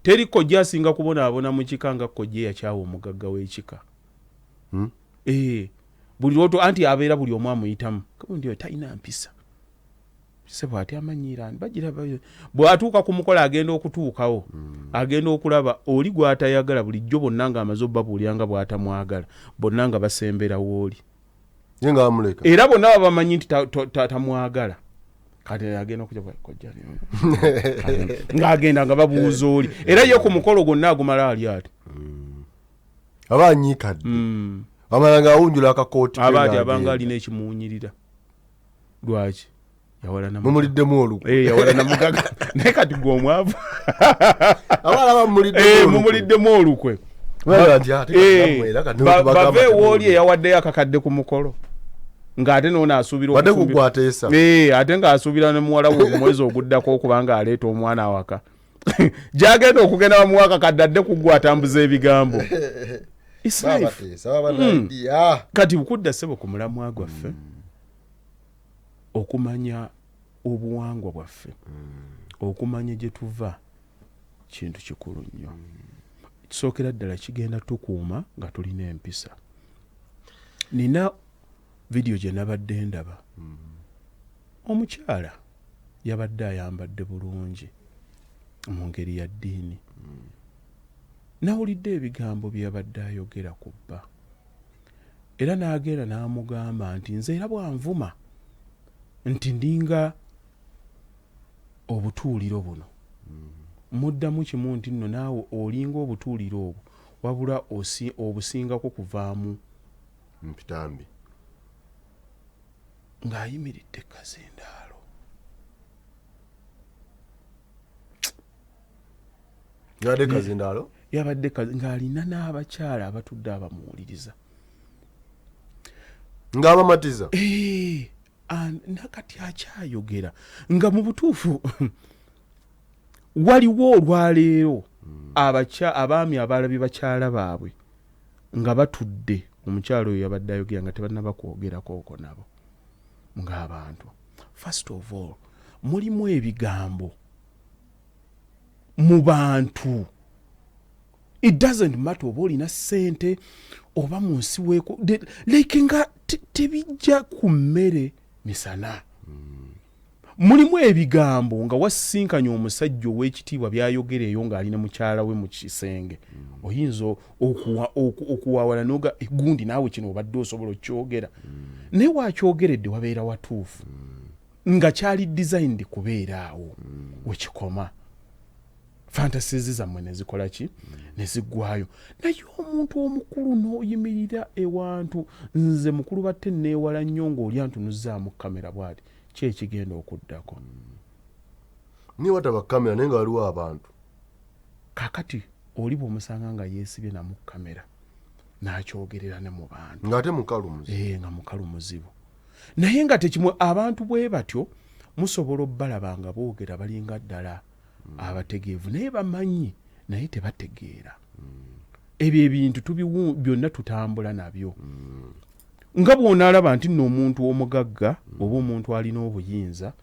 teri kojja asinga kubonaabona mu kika nga kojja yakyawa omugagga w'ekika. Buli lwoto anti abeera buli omu amuyitamu kabundi talina mpisa sebo ati amanyiirani bagira bw'atuuka ku mukola agenda okutuukawo agenda okulaba oli gw'atayagala bulijjo bonna nga amaze obbabuulira nga bw'atamwagala bonna nga basembera w'oli era bonna babamanyi nti tamwagala kati agenda okujja kojja ng'agenda nga babuuza oli era ye ku mukolo gwonna agumala ali ati aba anyiikadde amalanga awunjula akakooti abaati abanga alina ekimuwunyirira lwaki mumuliddemu olukwe yawala na mugaga naye kati gw'omwavu mumuliddemu olukwe bave wooli eyawaddeyo akakadde ku mukolo ng'ate noona asuubira ate ng'asuubira ne muwala we omwezi oguddako okubanga aleeta omwana awaka gy'agenda okugenda bamuwa akakadde adde kuggwa atambuza ebigambo kati bukudda ssebo ku mulamwa gwaffe okumanya obuwangwa bwaffe okumanya gye tuva kintu kikulu nnyo kisookera ddala kigenda tukuuma nga tulina empisa. Nina vidiyo gye nabadde ndaba omukyala yabadde ayambadde bulungi mu ngeri ya ddiini nawulidde ebigambo bye yabadde ayogera ku bba era n'agenda n'amugamba nti nze era bwanvuma nti ndinga obutuuliro buno muddamu kimu nti nno naawe olinga obutuuliro obwo wabula obusingako kuvaamu mpitambi ng'ayimiridde Kazindaalo yabadde ng'alina n'abakyala abatudde abamuwuliriza ng'abamatiza nakati akyayogera nga mu butuufu waliwo olwaleero abaami abalabye bakyala baabwe nga batudde omukyalo oyo yabadde ayogera nga tebannaba kwogerako nabo ng'abantu. First of all mulimu ebigambo mu bantu it doesn't matter oba olina ssente oba mu nsi weeko like nga tebijja ku mmere misana. Mulimu ebigambo nga wasisinkanya omusajja ow'ekitiibwa by'ayogereyo ng'alina mukyala we mu kisenge oyinza okuwaawala noga egundi naawe kino obadde osobola okyogera naye wakyogeredde wabeera watuufu nga kyali designed kubeera awo wekikoma fantasies zammwe ne zikola ki ne ziggwayo naye omuntu omukulu n'oyimirira ewantu nze mukulu batte neewala nnyo ng'oli antunuzzaamu kamera bw'ati kyekigenda okuddako niye wataba kamera naye nga waliwo abantu kakati oli bw'omusanga nga yeesibye namu kamera n'akyogerera ne mu bantu ng'ate mukalu muzibu nga mukalu muzibu naye nga tekimwe abantu bwe batyo musobola obbalaba nga boogera balinga ddala abategeevu naye bamanyi naye tebategeera ebyo ebintu byonna tutambula nabyo nga bw'onaalaba nti nno omuntu omugagga oba omuntu alina obuyinza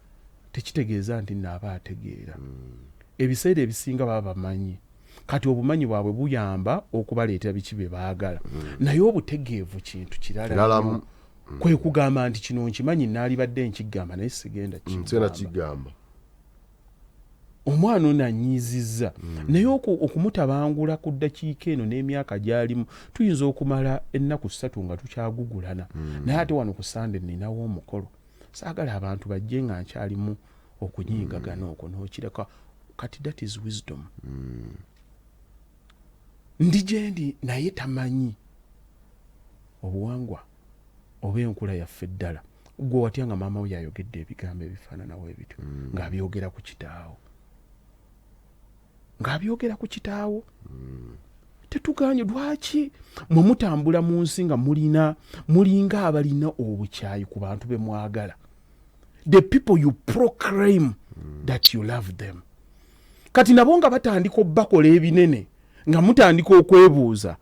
tekitegeeza nti naaba ategeera ebiseera ebisinga baba bamanyi kati obumanyi bwabwe buyamba okubaleetera biki bye baagala naye obutegeevu kintu kirala kwe kugamba nti kino nkimanyi naalibadde nkigamba naye sigenda kigamba omwana ono anyiizizza naye okumutabangula ku ddakiika eno n'emyaka gy'alimu tuyinza okumala ennaku 3 nga tukyagugulana naye ate wano ku Sande ninawo omukolo saagala abantu bajje nga nkyalimu okunyiigagana okwo n'okireka kati that is wisdom ndi gyendi naye tamanyi obuwangwa oba enkula yaffe ddala gwe watya nga maama we yayogedde ebigambo ebifaananawo ebityo ng'abyogera ku kitaawo tetuganye lwaki mwe mutambula mu nsi nga mulinga abalina obukyayi ku bantu be mwagala the people you proclaim that you love them kati nabo nga batandika obbakola ebinene nga mutandika okwebuuza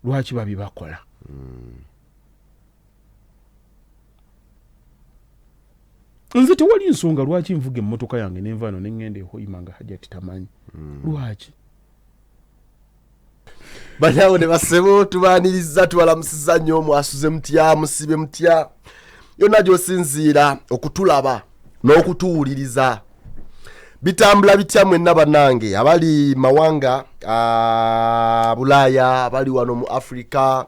lwaki babibakola nze tewali nsonga lwaki nvuga emmotoka yange nenvaano nengenda ehoima nga Hajati tamanyi lwaki banyawo ne basebo tubaniriza tubalamusiza nnyo mwasuze mutya musibe mutya yonna gy'osinziira okutulaba n'okutuwuliriza bitambula bitya mwenna bannange abali mawanga Bulaaya abali wano mu Africa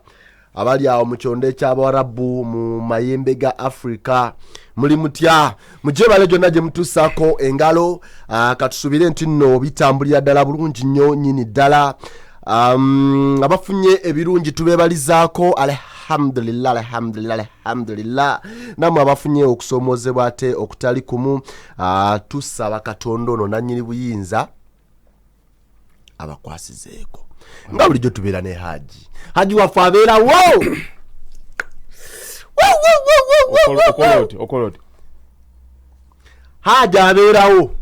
abali awo mu kyonde ky'Abarabu mu mayembe ga Africa muli mutya muje bale gyonna gye mutuusako engalo katusubire nti nno bitambulira ddala bulungi nnyo nyini ddala abafunye ebirungi tubeebalizaako alhamdulillah namwe abafunye okusoomozebwa ate okutali kumu tusaba Katonda ono nannyini buyinza abakwasizeeko nga bulijjo tubeera ne haji waffe abeerawo okoloti haji abeerawo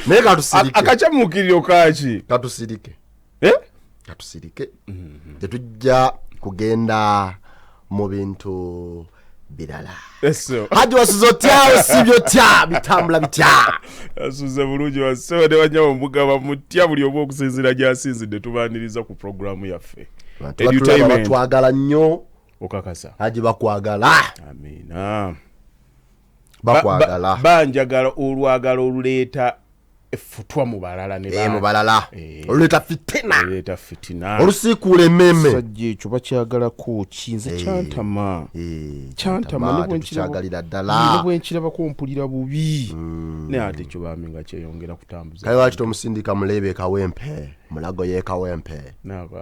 naye katusirike akacamukiriro kaki katusirike katusirike tetujja kugenda mu bintu birala haji wasuze otyawo sibyo tya bitambula bitya asuze bulungi wasewa ne banyawo mugaba mutya buli omu okusinziira gy'asinzidde tubaaniriza ku programu yaffe batwagala nnyo okakasa haji bakwagala amina bakwagala banjagala olwagala oluleeta effutwa mu balala ne mu balala oluleeta fitina olusiikuula emmemme sajja ekyo bakyagalako kinze kyantama tekyagalira ddala ne bwenkirabako mpulira bubi naye ate ekyo bambi nga kyeyongera kutambuza kale lwaki tomusindika muleebe kawempe mulago ye kawempe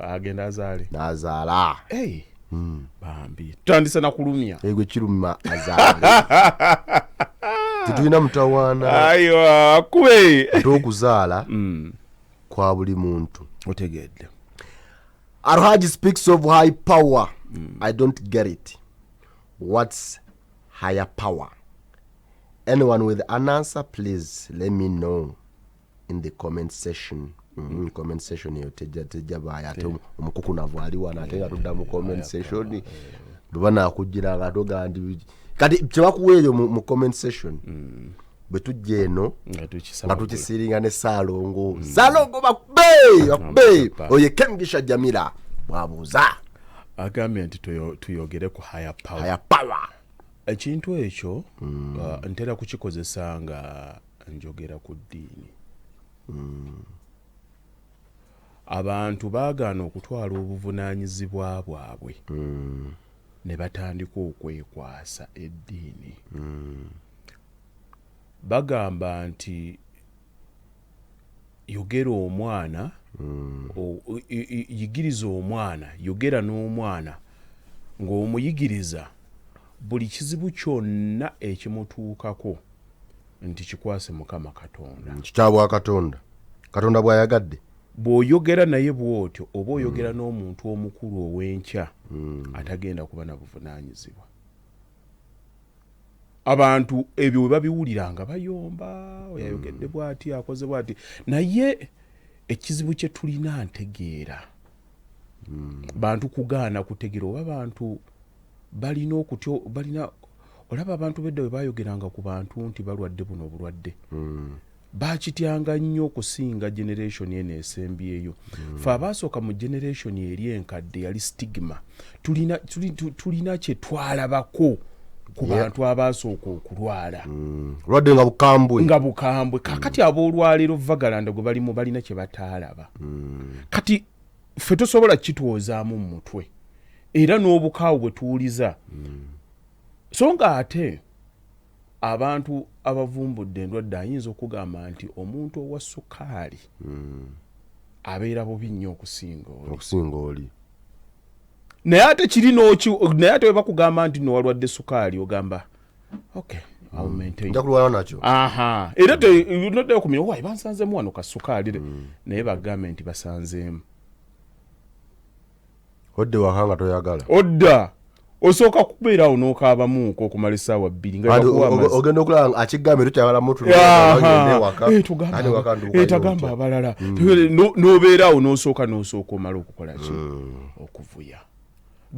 agenda azaale n'azaala bambi tutandise nakulumya egwe kiruma azaale tetulina mutawaana ayiwa akube ate okuzaala kwa buli muntu otegedde Alhaji speaks of high power. I don't get it. What's higher power? Anyone with an answer, please let me know in the comment section. Comment section yo tejja baya ate omukuku navo ali wana ate nga tudda mu comment section bana kugira gadoga ndi kati kyebakuweeyo mu comment section bwe tujja eno nga tukisiringa ne Salongo bakube oye Kemugisha Jamila bwabuuza agambye nti tuyogere ku higher power ekintu ekyo ntera kukikozesa nga njogera ku ddiini abantu baagaana okutwala obuvunaanyizibwa bwabwe ne batandika okwekwasa eddiini bagamba nti yogera omwana yigiriza omwana yogera n'omwana ng'omuyigiriza buli kizibu kyonna ekimutuukako nti kikwase Mukama Katonda kikyabwa Katonda bw'ayagadde bw'oyogera naye bw'otyo oba oyogera n'omuntu omukulu ow'enkya atagenda kuba na buvunaanyizibwa abantu ebyo bwe babiwuliranga bayomba oyayogedde bw'ati akoze bw'ati naye ekizibu kye tulina ntegeera bantu kugaana kutegeera oba bantu balina okutyo balina olaba abantu bedda bwe bayogeranga ku bantu nti balwadde buno obulwadde bakityanga nnyo okusinga generation eno esembyeyo fe abaasooka mu generation eri enkadde yali stigma tulina kye twalabako ku bantu abaasooka okulwala lwadde nga bukambwe kakati aboolwaliro Vagalanda gwe balimu balina kye bataalaba kati ffe tosobola kitwozaamu mu mutwe era n'obukaawu bwe tuwuliza so nga ate abantu abavumbudde endwadde ayinza okugamba nti omuntu owa sukaali abeera bubi nnyo okusinga oli naye ate kiri naye ate bwe bakugamba nti nowalwadde sukaali ogamba okay njakulwala nakyo era noddayo kumira wayi bansanzeemu wano kasukaali naye bagambe nti basanzeemu odde wakanga toyagala odda osooka kubeerawo n'okaabamuuko okumala essaawa 2 ogenda okulaba akigambe tokyagala tagamba abalala n'obeerawo n'osooka omala okukola ki okuvuya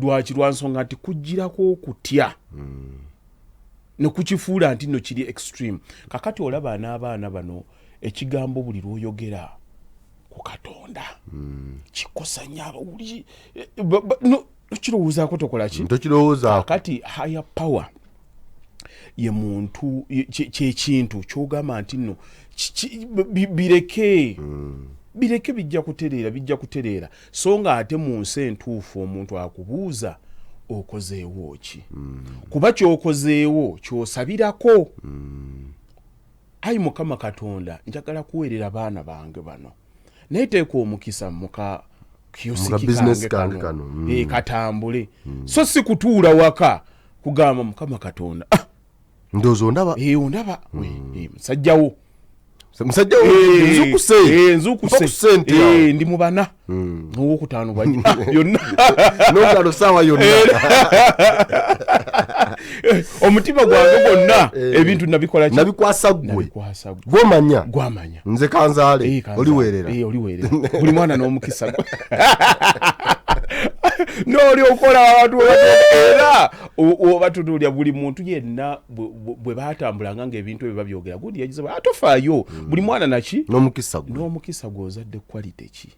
lwaki lwansonga nti kugirako okutya nekukifuula nti nno kiri extreme kakati olaba n'abaana bano ekigambo buli lw'oyogera ku Katonda katonda kikosa nnyo abawuliri nokirowoozaako tokola ki tokirowoozaako kati higher power ye muntu kyekintu kyogamba nti nno bireke bijja kutereera so nga ate mu nsi entuufu omuntu akubuuza okozeewo ki kuba kyokozeewo kyosabirako ayi mukama katonda njagala kuweerera baana bange bano naye teeka omukisa muka business kange katambule so si kutuula waka kugamba mukama katonda ndowooza ondaba ondaba musajjawo nzukuse ndi mu bana owokutaano bwajja yonna nogalo saawa yonna omutima gwange gwonna ebintu nabikola nabikwasa gwe gwomanya nze kanzaale oliweerera buli mwana n'omukisa gwe n'oli okola abantu era obatunuulya buli muntu yenna bwe batambulanga ng'ebintu ebyo babyogera gundi yagize atofaayo buli mwana naki n'omukisa gw'ozadde quality ki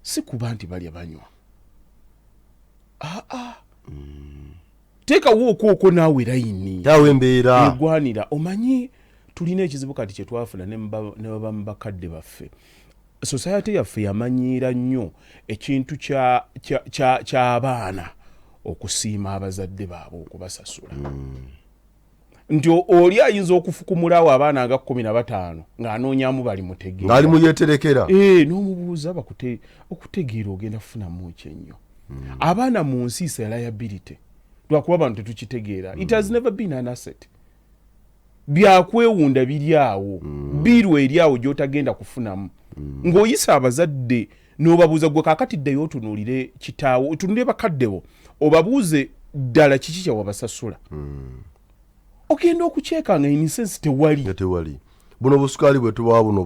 si kuba nti balya banywa teekawo okooko naawe layini tawe embeera egwanira omanyi tulina ekizibu kati kye twafuna ne baba mu bakadde baffe society yaffe yamanyiira nnyo ekintu ky'abaana okusiima abazadde baabwe okubasasula nti oli ayinza okufukumulawo abaana nga 15 ng'anoonyamu bali mutegeera ng'ali mu yeeterekera n'omubuuza okutegeera ogenda kufunamu ki ennyo abaana mu nsiisa ya liability lwakuba abantu tetukitegeera it has never been an asset byakwewunda biri awo birwa eri awo gy'otagenda kufunamu ng'oyisa abazadde n'obabuuza gwe kaakati ddeyo otunuulire kitaawo otunuulire bakaddebo obabuuze ddala kiki kye wabasasula ogenda okukyekanga inisensi tewali buno busukaali bwe tubawa buno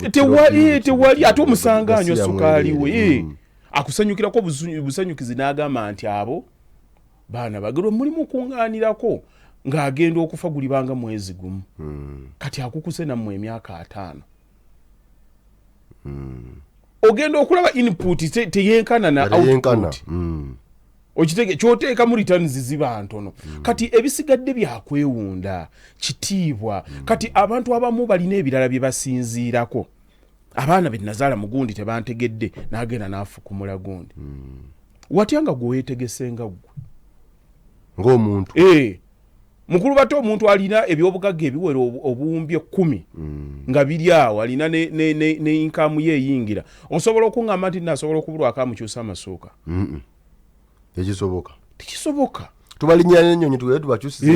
tewali ate omusanga anywa sukaali we akusanyukirako busanyukizi n'agamba nti abo baana bagero mulimu kuŋŋaanirako ng'agenda okufa gulibanga mwezi gumu kati akukuse nammwe emyaka 5 ogenda okulaba input teyenkana na output okitege kyoteeka mu returns ziba ntono kati ebisigadde byakwewunda kitiibwa kati abantu abamu balina ebirala bye basinziirako abaana be nazaala mugundi tebantegedde n'agenda n'afukumula gundi watyanga gwe weetegesenga gwe ng'omuntu mukulu bato omuntu alina ebyobugagga ebiwera obuwumbi 10 nga biri awo alina ne income ye eyingira osobola okuŋŋamba nti nasobola okubulwako amukyusa amasuuka tekisoboka tubalinnya n'ennyonyi tugere tubakyusize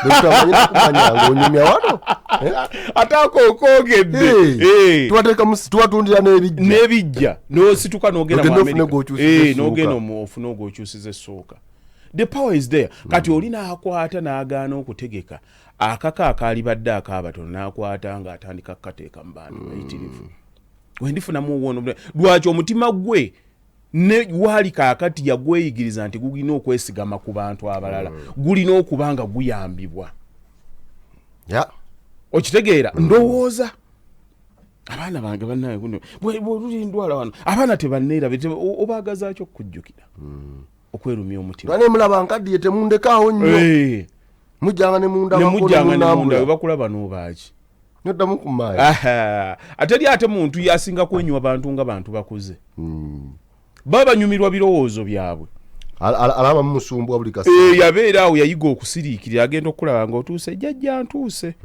emitaala kumanya ng'onyumya wano ataako okoogedde tubatundira n'ebijja n'osituka n'ogenda mu Amerika n'ogenda ofuna ogw'okyusiza essuuka. The power is there. Kati olina akwata n'agaana okutegeka akaka akaalibadde akaabatono n'akwata ng'atandika kukateeka mu bantu bayitirivu wendifunamu obwono lwaki omutima gwe ne wali kaakati yagweyigiriza nti gulina okwesigama ku bantu abalala gulina okuba nga guyambibwa okitegeera ndowooza abaana bange bannaye bwoluli ndwala wano abaana tebanneera obaagazaaki okukujjukira okwerumya omutima bane mulaba nkaddiye temundekaawo nnyo mujjanga ne munda bakulaba n'obaaki noddamu ku maayi ateri ate muntu yasinga kwenywa bantu nga bantu bakuze baba banyumirwa birowoozo byabwe alaba mumusumbwa buli kaseera yabeera awo yayiga okusiriikirira agenda okulaba ng'otuuse jjajja ntuuse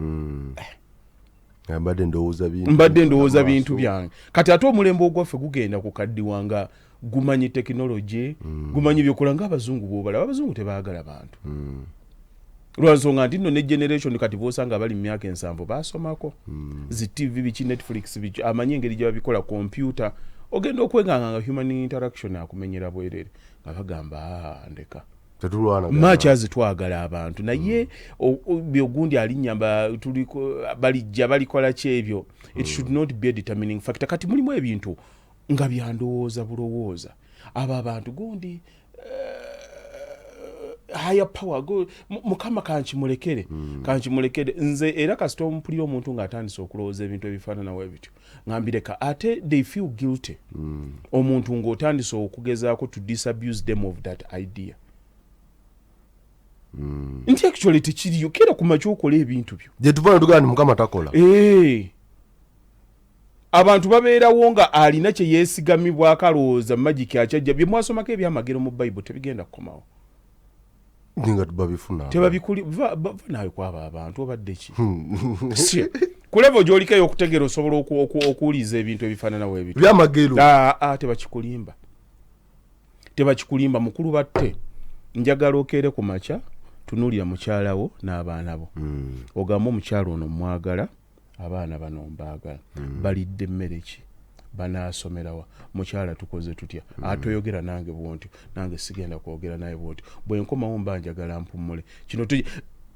mbadde ndowooza bintu byange kati ate omulembe ogwaffe gugenda kukaddiwanga gumanyi tekinologi gumanyi byokola ng'abazungu b'obalaba abazungu tebaagala bantu lwansonga nti nno ne generation kati boosanga bali mu myaka 7 baasomako zi TV biki Netflix biki amanyi engeri gye babikola kompyuta ogenda okweganga human interaction akumenyera bwerere nga bagamba ndeka machi azitwagala abantu naye byogundi alinnyamba tuliko balijja balikola kyebyo it should not be a determining factor kati mulimu ebintu nga byandowooza bulowooza abo abantu gundi higher power go mukama kanchimulekere kanchimulekere nze era kasita ompulira omuntu ng'atandise okulowooza ebintu ebifaanana webityo ngambireka ate they feel guilty omuntu ng'otandise okugezaako to disabuse them of that idea nti actually tekiriyo kera ku makya okola ebintu byo gye tuvaana tugamba nti mukama takola abantu babeerawo nga alina kye yeesigamibwako alowooza magiki akyajja bye mwasomako ebyamagero mu bayibuli tebigenda kukomawo nga babifuna tebabikuli naawe kwaba abantu obadde ki kulevo gy'olikayo okutegera osobola okuwuliza ebintu ebifaananawo ebito byamagero tebakikulimba mukulu batte njagala okeere ku makya tunuulira mukyalawo n'abaana bo ogamba omukyala ono mwagala abaana bano mbaagala balidde emmere ki banaasomerawa mukyala tukoze tutya atoyogera nange bwontyo nange sigenda kwogera naye bwontyo bwe nkomawo mba njagala mpummule kino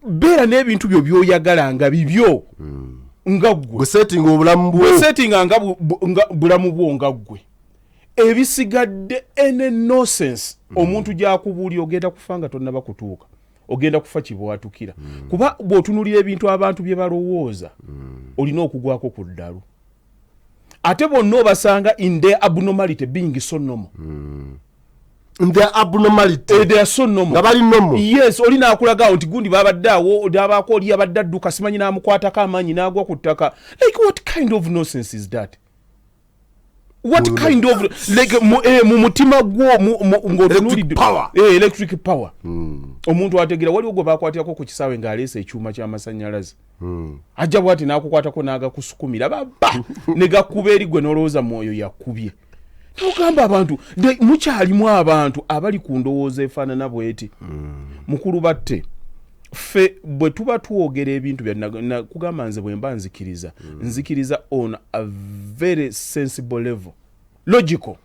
beera n'ebintu byo byoyagala nga bibyo nga ggwe setinga obulamu bwe setinga nga bulamu bwo nga ggwe ebisigadde ene nonsense omuntu gyakubuulira ogenda kufa nga tonnaba kutuuka ogenda kufa kibwatukira kuba bw'otunulira ebintu abantu bye balowooza olina okugwako ku ddalu ate bonna obasanga in their abnormality being so normal their abnormality they are so normal nga bali normal yes olina akulagawo nti gundi babadde awo abaako oli abadde adduka simanyi n'amukwatako amaanyi n'agwa ku ttaka like what kind of nonsense is that what kind of like mu mutima gwo ng'otunulidde electric power omuntu ategeera waliwo gwe bakwatirako ku kisaawe ng'aleese ekyuma ky'amasannyalaze ajja bwati n'akukwatako n'agakusukumira baba ne gakuba eri gwe n'olowooza mwoyo yakubye togamba abantu mukyalimu abantu abali ku ndowooza efaanana bweti mukulu batte ffe bwe tuba tuwogera ebintu kugamba nze bwe mba nzikiriza on a very sensible level logical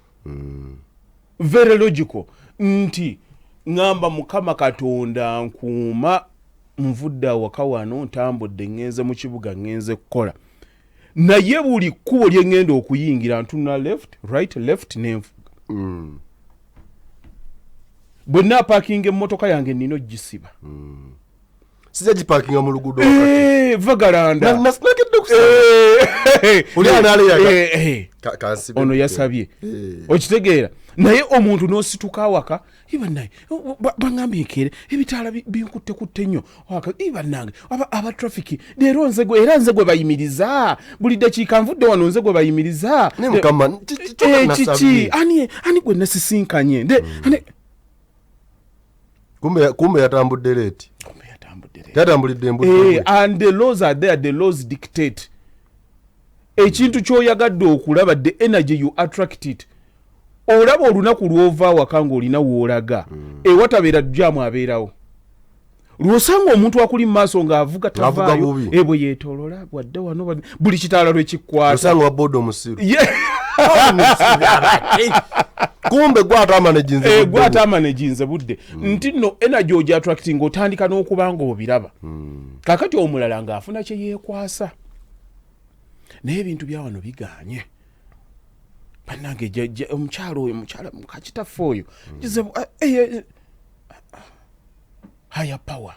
very logical nti ngamba mukama katonda nkuuma nvudde awaka wano ntambudde ngenze mu kibuga ngenze kukola naye buli kkubo lye ngenda okuyingira ntuna left nenfuga bwe naapakinga emmotoka yange nina ogisiba sijja gipakinga mu luguudo vagalanda ono yasabye okitegeera naye omuntu n'osituka awaka ibanaye bangambye nkeere ebitaala binkuttekutte nnyo ibannange aba trafiki leero era nze gwe bayimiriza buli dakiika nvudde wano nze gwe bayimiriza kiki ani gwe nasisinkanye kumbe yatambudde leeti and the laws are there, the laws dictate ekintu kyoyagadde okulaba the energy you attract it olaba olunaku lwova awaka ng'olina woolaga ewatabeera jjaamu abeerawo lwosanga omuntu akuli mu maaso ng'avuga tavaayo bwe yeetoolola wadde wano buli kitaala lwekikwata osanga wabooda omusiru kumbe gwataamaneginze budde nti nno energy ogi attracting otandika n'okuba nga obiraba kakati omulala ng'afuna kye yeekwasa naye ebintu bya wano biganye bannange omukyala mukakitaffe oyo higher power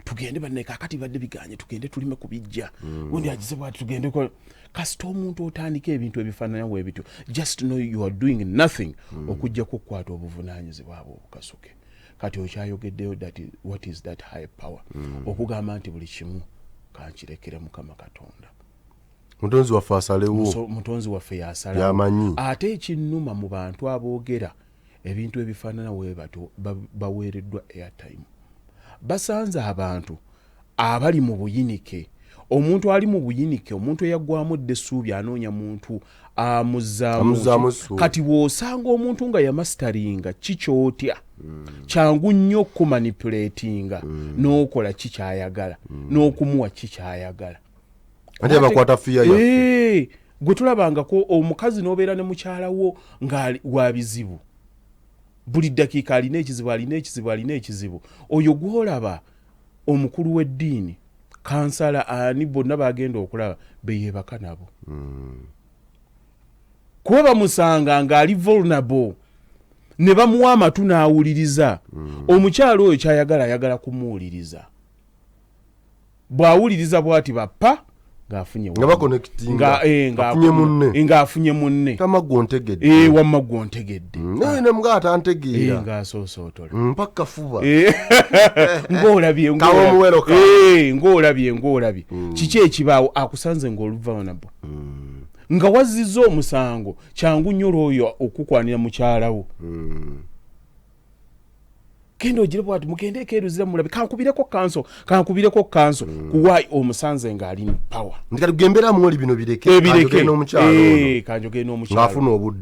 tugende banne kakati badde biganye tugende tulime kubijja gundi agize bwati tugende kasita omuntu otandika ebintu ebifaananawo ebityo just know you are doing nothing okujja kukwata obuvunaanyizibwa bwo obukasuke kati okyayogeddeyo what is that higher power okugamba nti buli kimu kankirekere mukama katonda mutonzi waffe asalewo mutonzi waffe yasalawo ate ekinnuma mu bantu aboogera ebintu ebifaananawo ebato baweereddwa airtime basanze abantu abali mu buyinike omuntu ali mu buyinike omuntu eyaggwamu dde essuubi anoonya muntu amuzzaamu kati w'osanga omuntu nga yamasteringa kikyotya kyangu nnyo okumanipulatinga n'okola kikyayagala n'okumuwa kikyayagala ate bakwata fiya yaffe gwe tulabangako omukazi n'obeera ne mukyalawo nga wa bizibu buli ddakiika alina ekizibu oyo gwolaba omukulu w'eddiini kansala ani bonna bagenda okulaba beyeebaka nabo kuba bamusanga ng'ali vulnerable ne bamuwa amatu n'awuliriza omukyalo oyo ayagala kumuwuliriza bw'awuliriza bw'ati bappa ng'afunye munne wamma gw'ontegedde ng'asoosootola ng'olabye kiki ekibaawo akusanze ng'oluva vulnerable nga wazizza omusango kyangu nnyo lw'oyo okukwanira mukyalawo kendo ogire bwati mugende ekeeruzira mulabe kankubireko kanso kuwayi omusanze ng'ali mu power ntikatugembera mwoli bino bireke kanjogere n'omukyalo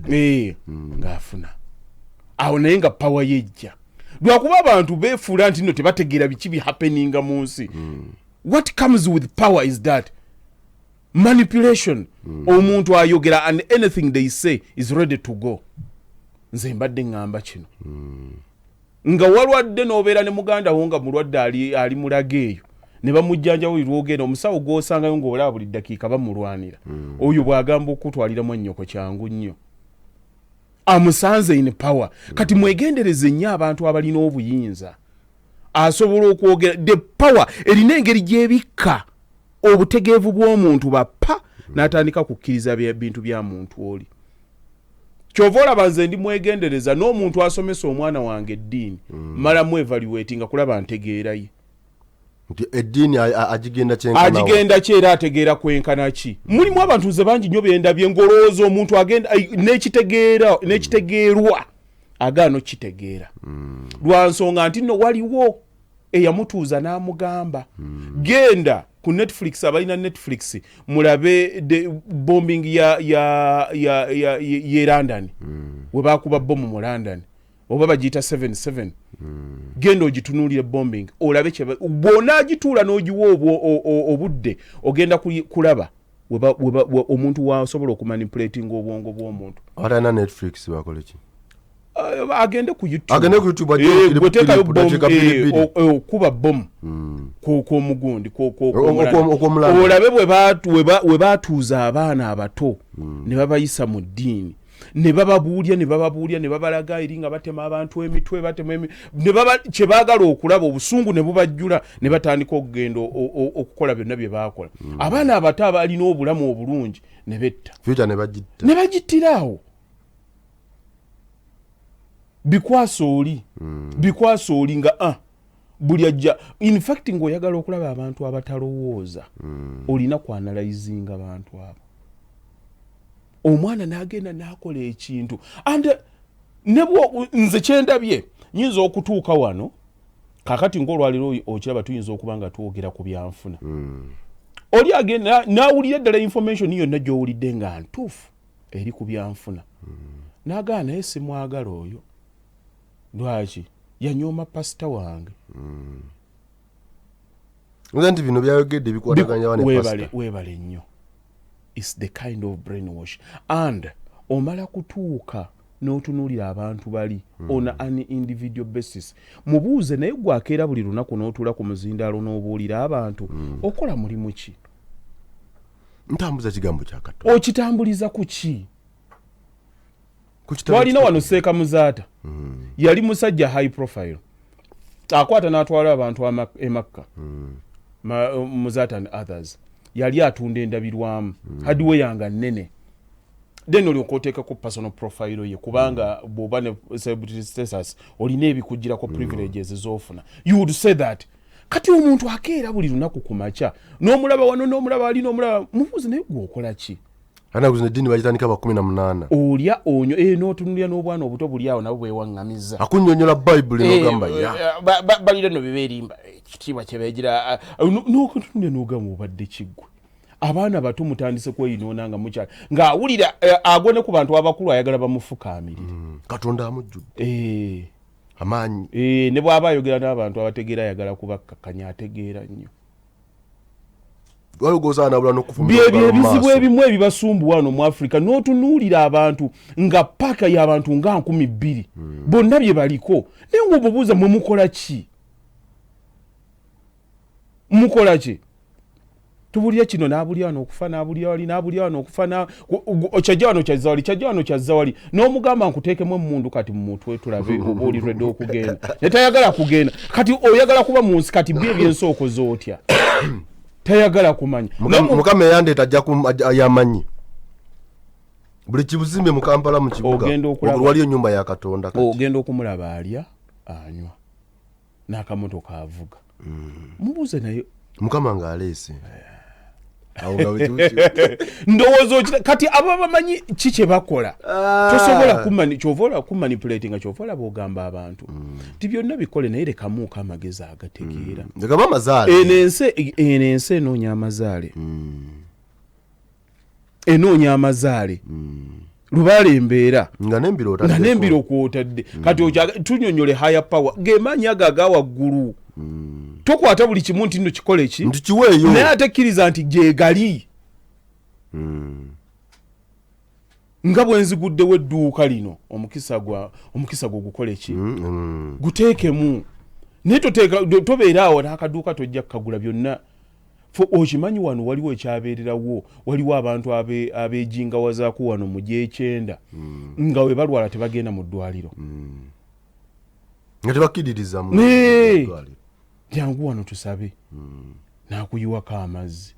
ng'afuna awo naye nga power yejja lwakuba abantu beefuula nti nno tebategeera biki bihappeninga mu nsi what comes with power is that manipulation omuntu ayogera and anything they say is ready to go nze mbadde ngamba kino nga walwadde n'obeera ne muganda wo nga mulwadde ali mulaga eyo ne bamujjanjawo lwogenda omusawo gw'osangayo ng'olaba buli ddakiika bamulwanira oyo bw'agamba okutwalira mwannyoko kyangu nnyo amusanze in power kati mwegendereze nnyo abantu abalina obuyinza asobola okwogera the power erina engeri gy'ebikka obutegeevu bw'omuntu bappa n'atandika kukkiriza bintu bya muntu oli kyova olaba nze ndi mwegendereza n'omuntu asomesa omwana wange eddiini mala mu evaluate nga kulaba ntegeeraye eddiini agigenda ki era ategeera kwenkana ki mulimu abantu nze bangi nnyo bendabye ng'olowooza omuntu agenda n'ekitegeerwa agaano kitegeera lwa nsonga nti nno waliwo eyamutuuza n'amugamba genda ku Netflix abalina Netflix mulabe bombing ye London we bakuba bomu mu London oba bagiyita 7/7 genda ogitunuulire bombing olabe bw'ona agituula n'ogiwa obudde ogenda kulaba omuntu wasobola okumanipulatinga obwongo bw'omuntu atana Netflix bakola ki agende ku YouTube okuba bomu kw'omugundi olabe bwe batuuza abaana abato ne babayisa mu ddiini ne bababuulya ne babalaga eri nga batema abantu emitwe kye baagala okulaba obusungu ne bubajjula ne batandika okugenda okukola byonna bye baakola abaana abato abalina obulamu obulungi ne betta ne bagittiraawo bikwasa oli nga buli ajja in fact ng'oyagala okulaba abantu abatalowooza olina kwanalayizinga abantu abo omwana n'agenda n'akola ekintu and nze kyendabye nyinza okutuuka wano kakati ng'olwaliro okiraba tuyinza okuba nga twogera ku byanfuna oli agenda n'awulira eddala information yonna gy'owulidde nga ntuufu eri ku byanfuna n'agaana naye simwagala oyo lwaki yanyooma pasita wange nti bino byayogedde bikwataganya weebale nnyo is the kind of brainwash and omala kutuuka n'otunuulira abantu bali on an individual basis mubuuze naye gwakeera buli lunaku n'otuula ku muzindaalo n'obuulira abantu okola mulimu ki ntambuza kigambo kya Katonda okitambuliza ku ki twalina wano Seeka Muzaata yali musajja high profile akwata n'atwala abantu emakka Muzaata and others yali atunda endabirwamu hadiwe yanga nnene then olyoka oteekako personal profile ye kubanga bw'oba ne celebrity status olina ebikugirako privileges z'ofuna you would say that kati omuntu akeera buli lunaku ku makya n'omulaba wano n'omulaba ali n'omulaba mubuuze naye gwokola ki anakuze eddiini bagitandika ba 18 olya onyo n'otunulya n'obwana obuto buli awo nabo bwewaŋŋamiza akunnyonnyola bayibuli n'ogamba balira no bebeerimba ekitiibwa kye beegira n'okutunulya n'ogamba obadde kiggwe abaana bato mutandise kweyinoona nga mukyala ng'awulira agone ku bantu abakulu ayagala bamufukaamirire Katonda amujjudde amaanyi ne bw'aba ayogera n'abantu abategeera ayagala kubakkakanya ategeera nnyo byebizibu ebimu ebibasumbuwa wano mu Africa n'otunuulira abantu nga paaka y'abantu nga 2,000 bonna bye baliko naye ng'obubuuza mwe mukola ki tubulya kino n'abulya wano okufa n'abulya wali n'abulya wano okufa okyajja wano kyazza wali n'omugamba nkuteekemu emmundu kati mu mutwe tulabe oba oli redde okugenda naye tayagala kugenda kati oyagala kuba mu nsi kati bye byensoko zootya tayagala kumanya mukama eyandeeta ajja yamanyi buli kibuzimbe mu Kampala mu kibuga waliyo ennyumba ya Katonda kati ogenda okumulaba alya anywa n'akamotoka avuga mubuuze naye mukama ng'aleese ndowooza kati abo bamanyi ki kye bakola tosobola kumanipulate nga kyovola bw'ogamba abantu ti byonna bikole naye lekamuuko amagezi agategeera eno ensi enoonya amazaale lubaala embeera nga n'embiro kwotadde kati tunyonyole higher power gemanyi ago aga waggulu tokwata buli kimu nti nno kikole ki naye ate kkiriza nti gyegali nga bwe nziguddewo edduuka lino omukisa gwo gukole ki guteekemu naye tobeera awo n'akaduuka tojja kukagula byonna okimanyi wano waliwo ekyabeererawo waliwo abantu abeejingawazaako wano mu G9 nga we balwala tebagenda mu ddwaliro nga tebakkiririza mu ddwaliro jangu wano tusabe n'akuyiwako amazzi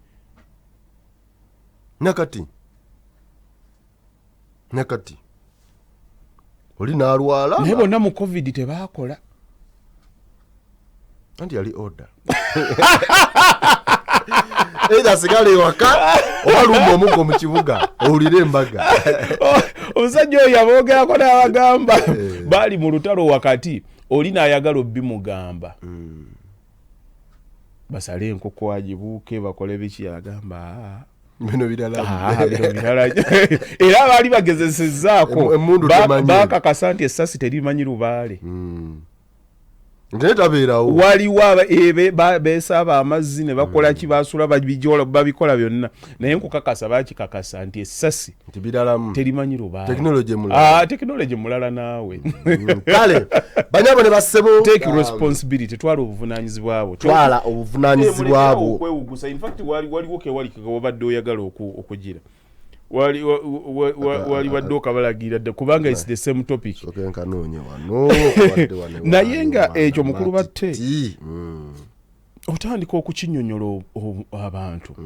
nakati oli n'alwala naye bonna mu covid tebaakola anti yali order either sigala ewaka oba lumba omuggo mu kibuga owulire embaga omusajja oyo aboogerako n'abagamba baali mu lutalo wakati oli n'ayagala obbimugamba basale enkoko agibuuke bakole biki agamba bino birala era baali bagezesezzaako bakakasa nti essasi terimanyi lubaale netabeerawo waliwo beesaaba amazzi ne bakola ki basula babikola byonna naye nkukakasa bakikakasa nti essasi terimanyi lubaale tekinologi mulala naawe kale banyabo ne bassebo take responsibility twala obuvunaanyizibwabo okwewugusa in fact waliwo kewali wabadde oyagala okugira wali badde okabalagira dde kubanga it's the same topic naye nga ekyo mukulu batte otandika okukinyonyola abantu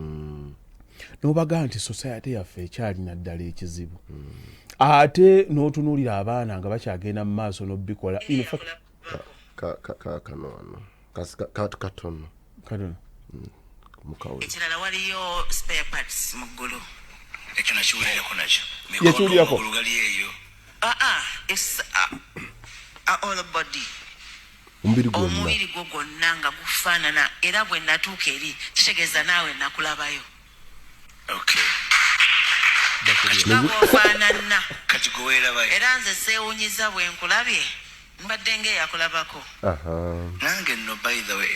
n'obaga nti society yaffe ekyalina ddala ekizibu ate n'otunuulira abaana nga bakyagenda mu maaso n'obikola ekirala waliyo spare parts mu ggulu ekyo nakiwulirako nakyo yakiwulirako all body omubiri gwo gwonna nga gufaanana era bwe natuuka eri kitegeeza naawe nakulabayo ofaanana kati gweweerabayo era nze seewunyiza bwe nkulabye mbadde ng'eyakulabako nange nno by the way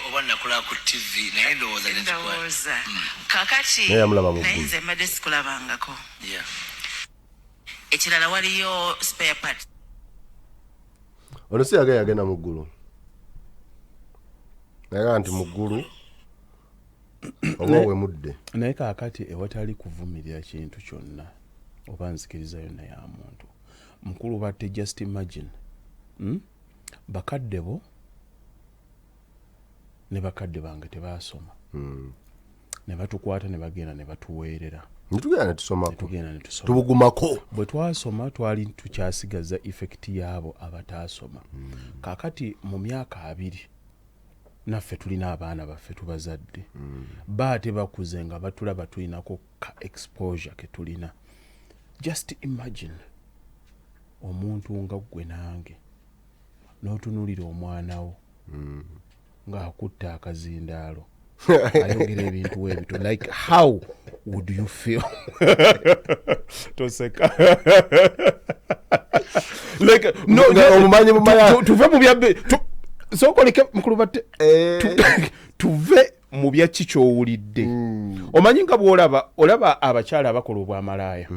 oba nakula ku TV naye ndowooza kakati naye nze mbadde sikulabangako ekirala waliyo spare part ono si yagenda mu ggulu naye nti mu ggulu oba wemudde naye kakati ewatali kuvumirira kintu kyonna oba nzikiriza yonna ya muntu mukulu batte just imagine bakadde bo ne bakadde bange tebaasoma ne batukwata ne bagenda ne batuweerera tugenda ne tusoma tubugumako bwe twasoma twali tukyasigaza effekti yaabo abataasoma kakati mu myaka 2 naffe tulina abaana baffe tubazadde baate bakuze nga batulaba tulinako ka exposure ke tulina just imagine omuntu nga gwe nange n'otunuulira omwana wo ng'akutta akazindaalo ayogera ebintu webito like how would you feel toseka like tuve mu byabbe sokoleke mukulu batte tuve mu bya kikyowulidde omanyi nga olaba abakyala abakola obwamalaaya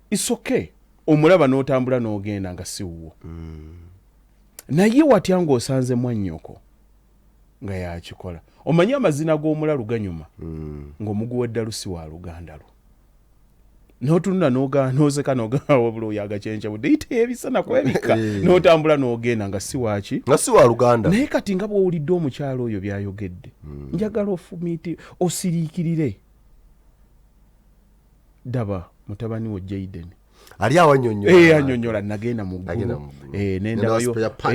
it's okay omulaba n'otambula n'ogenda nga siwwo naye watya ng'osanze mwannyoko nga yakikola omanyi amazina g'omulalu ganyuma ng'omuguwa eddalusi wa luganda lwo n'otunula n'ozeka n'ogawa bulo yagacyenca budde ite ebisana kwebika n'otambula n'ogenda nga si waaki nga si wa luganda naye kati nga bw'owulidde omukyalo oyo byayogedde njagala ofumiiti osiriikirire daba mutabani wo Jaden ali awanyonyola anyonyola nagenda mu ggulu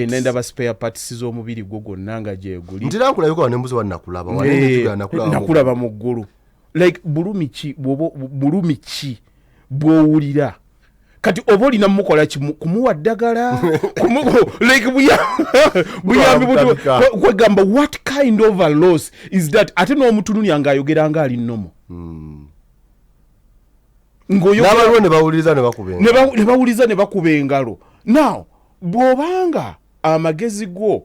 nendaba spare parts z'omubiri gwo gwonna nga gyeguli ntirankulabika wanembuzi nakulaba mu ggulu like bulumi ki bw'owulira kati oba olina mukola kumuwa ddagala like buyambi kwegamba what kind of a loss is that ate n'omutunulya ng'ayogera nga ali nnomo n'abaliwo ne bawuliriza ne bakuba engalo now bw'obanga amagezi go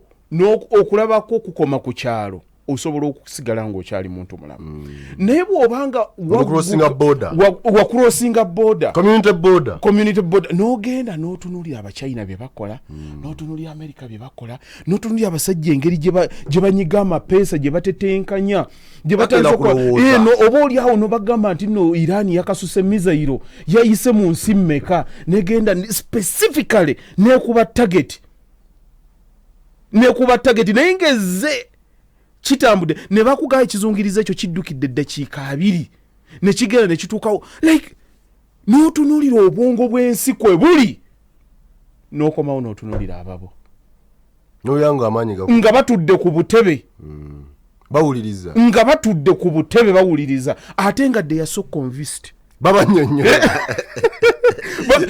okulabako okukoma ku kyalo osobola okusigala ng'okyali muntu mulamu naye bw'obanga wakurosinga border community border n'ogenda n'otunulira abachina bye bakola n'otunulira America bye bakola n'otunulira abasajja engeri gye banyiga amapeesa gye batetenkanya gye oba oli awo n'obagamba nti no Iran yakasuse mizayiro yayise mu nsi mmeka negenda specifically nekuba target naye ngezze kitambudde ne bakugaa ekizungiriza ekyo kiddukidde eddakiika 2 ne kigenda ne kituukawo like n'otunuulira obwongo bw'ensi kwe buli n'okomawo n'otunuulira ababo nga batudde ku butebe bawuliriza ate nga they are so convinced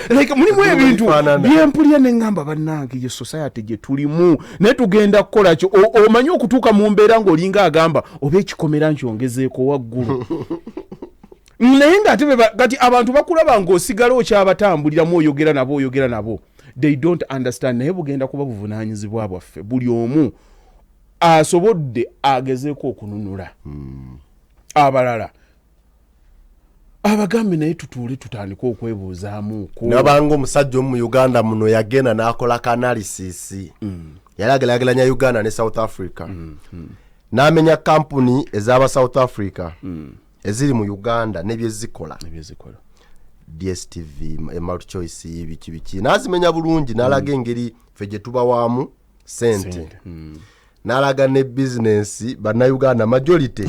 like mulimu ebintu byempulira neŋŋamba bannange ye society gye tulimu naye tugenda kukola kyo omanyi okutuuka mu mbeera ng'olinga agamba oba ekikomera nkyongezeeko waggulu naye ng'ate kati abantu bakulaba ng'osigala okyabatambuliramu oyogera nabo they don't understand naye bugenda kuba buvunaanyizibwa bwaffe buli omu asobodde agezeeko okununula abalala abagambe naye tutuule tutandika okwebuuzaamuko nabanga omusajja omu Uganda muno yagenda n'akola analysis yali agerageranya Uganda ne South Africa n'amenya kampuni ez'aba South Africa eziri mu Uganda n'ebyezikola DSTV MultiChoice biki n'azimenya bulungi n'alaga engeri ffe gye tubawaamu sente n'alaga ne business bannayuganda majority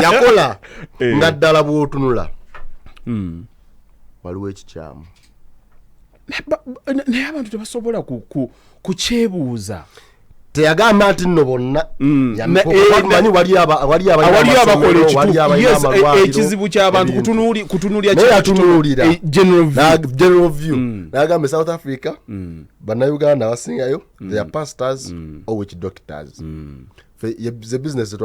yakola nga ddala bw'otunula waliwo ekikyamu naye abantu tebasobola kukyebuuza teyagamba nti nno bonna manyi wali abakola ekizibu ky'abantu kutunulira general view n'agamba South Africa bannayuganda abasingayo they are pastors or witch doctors ze business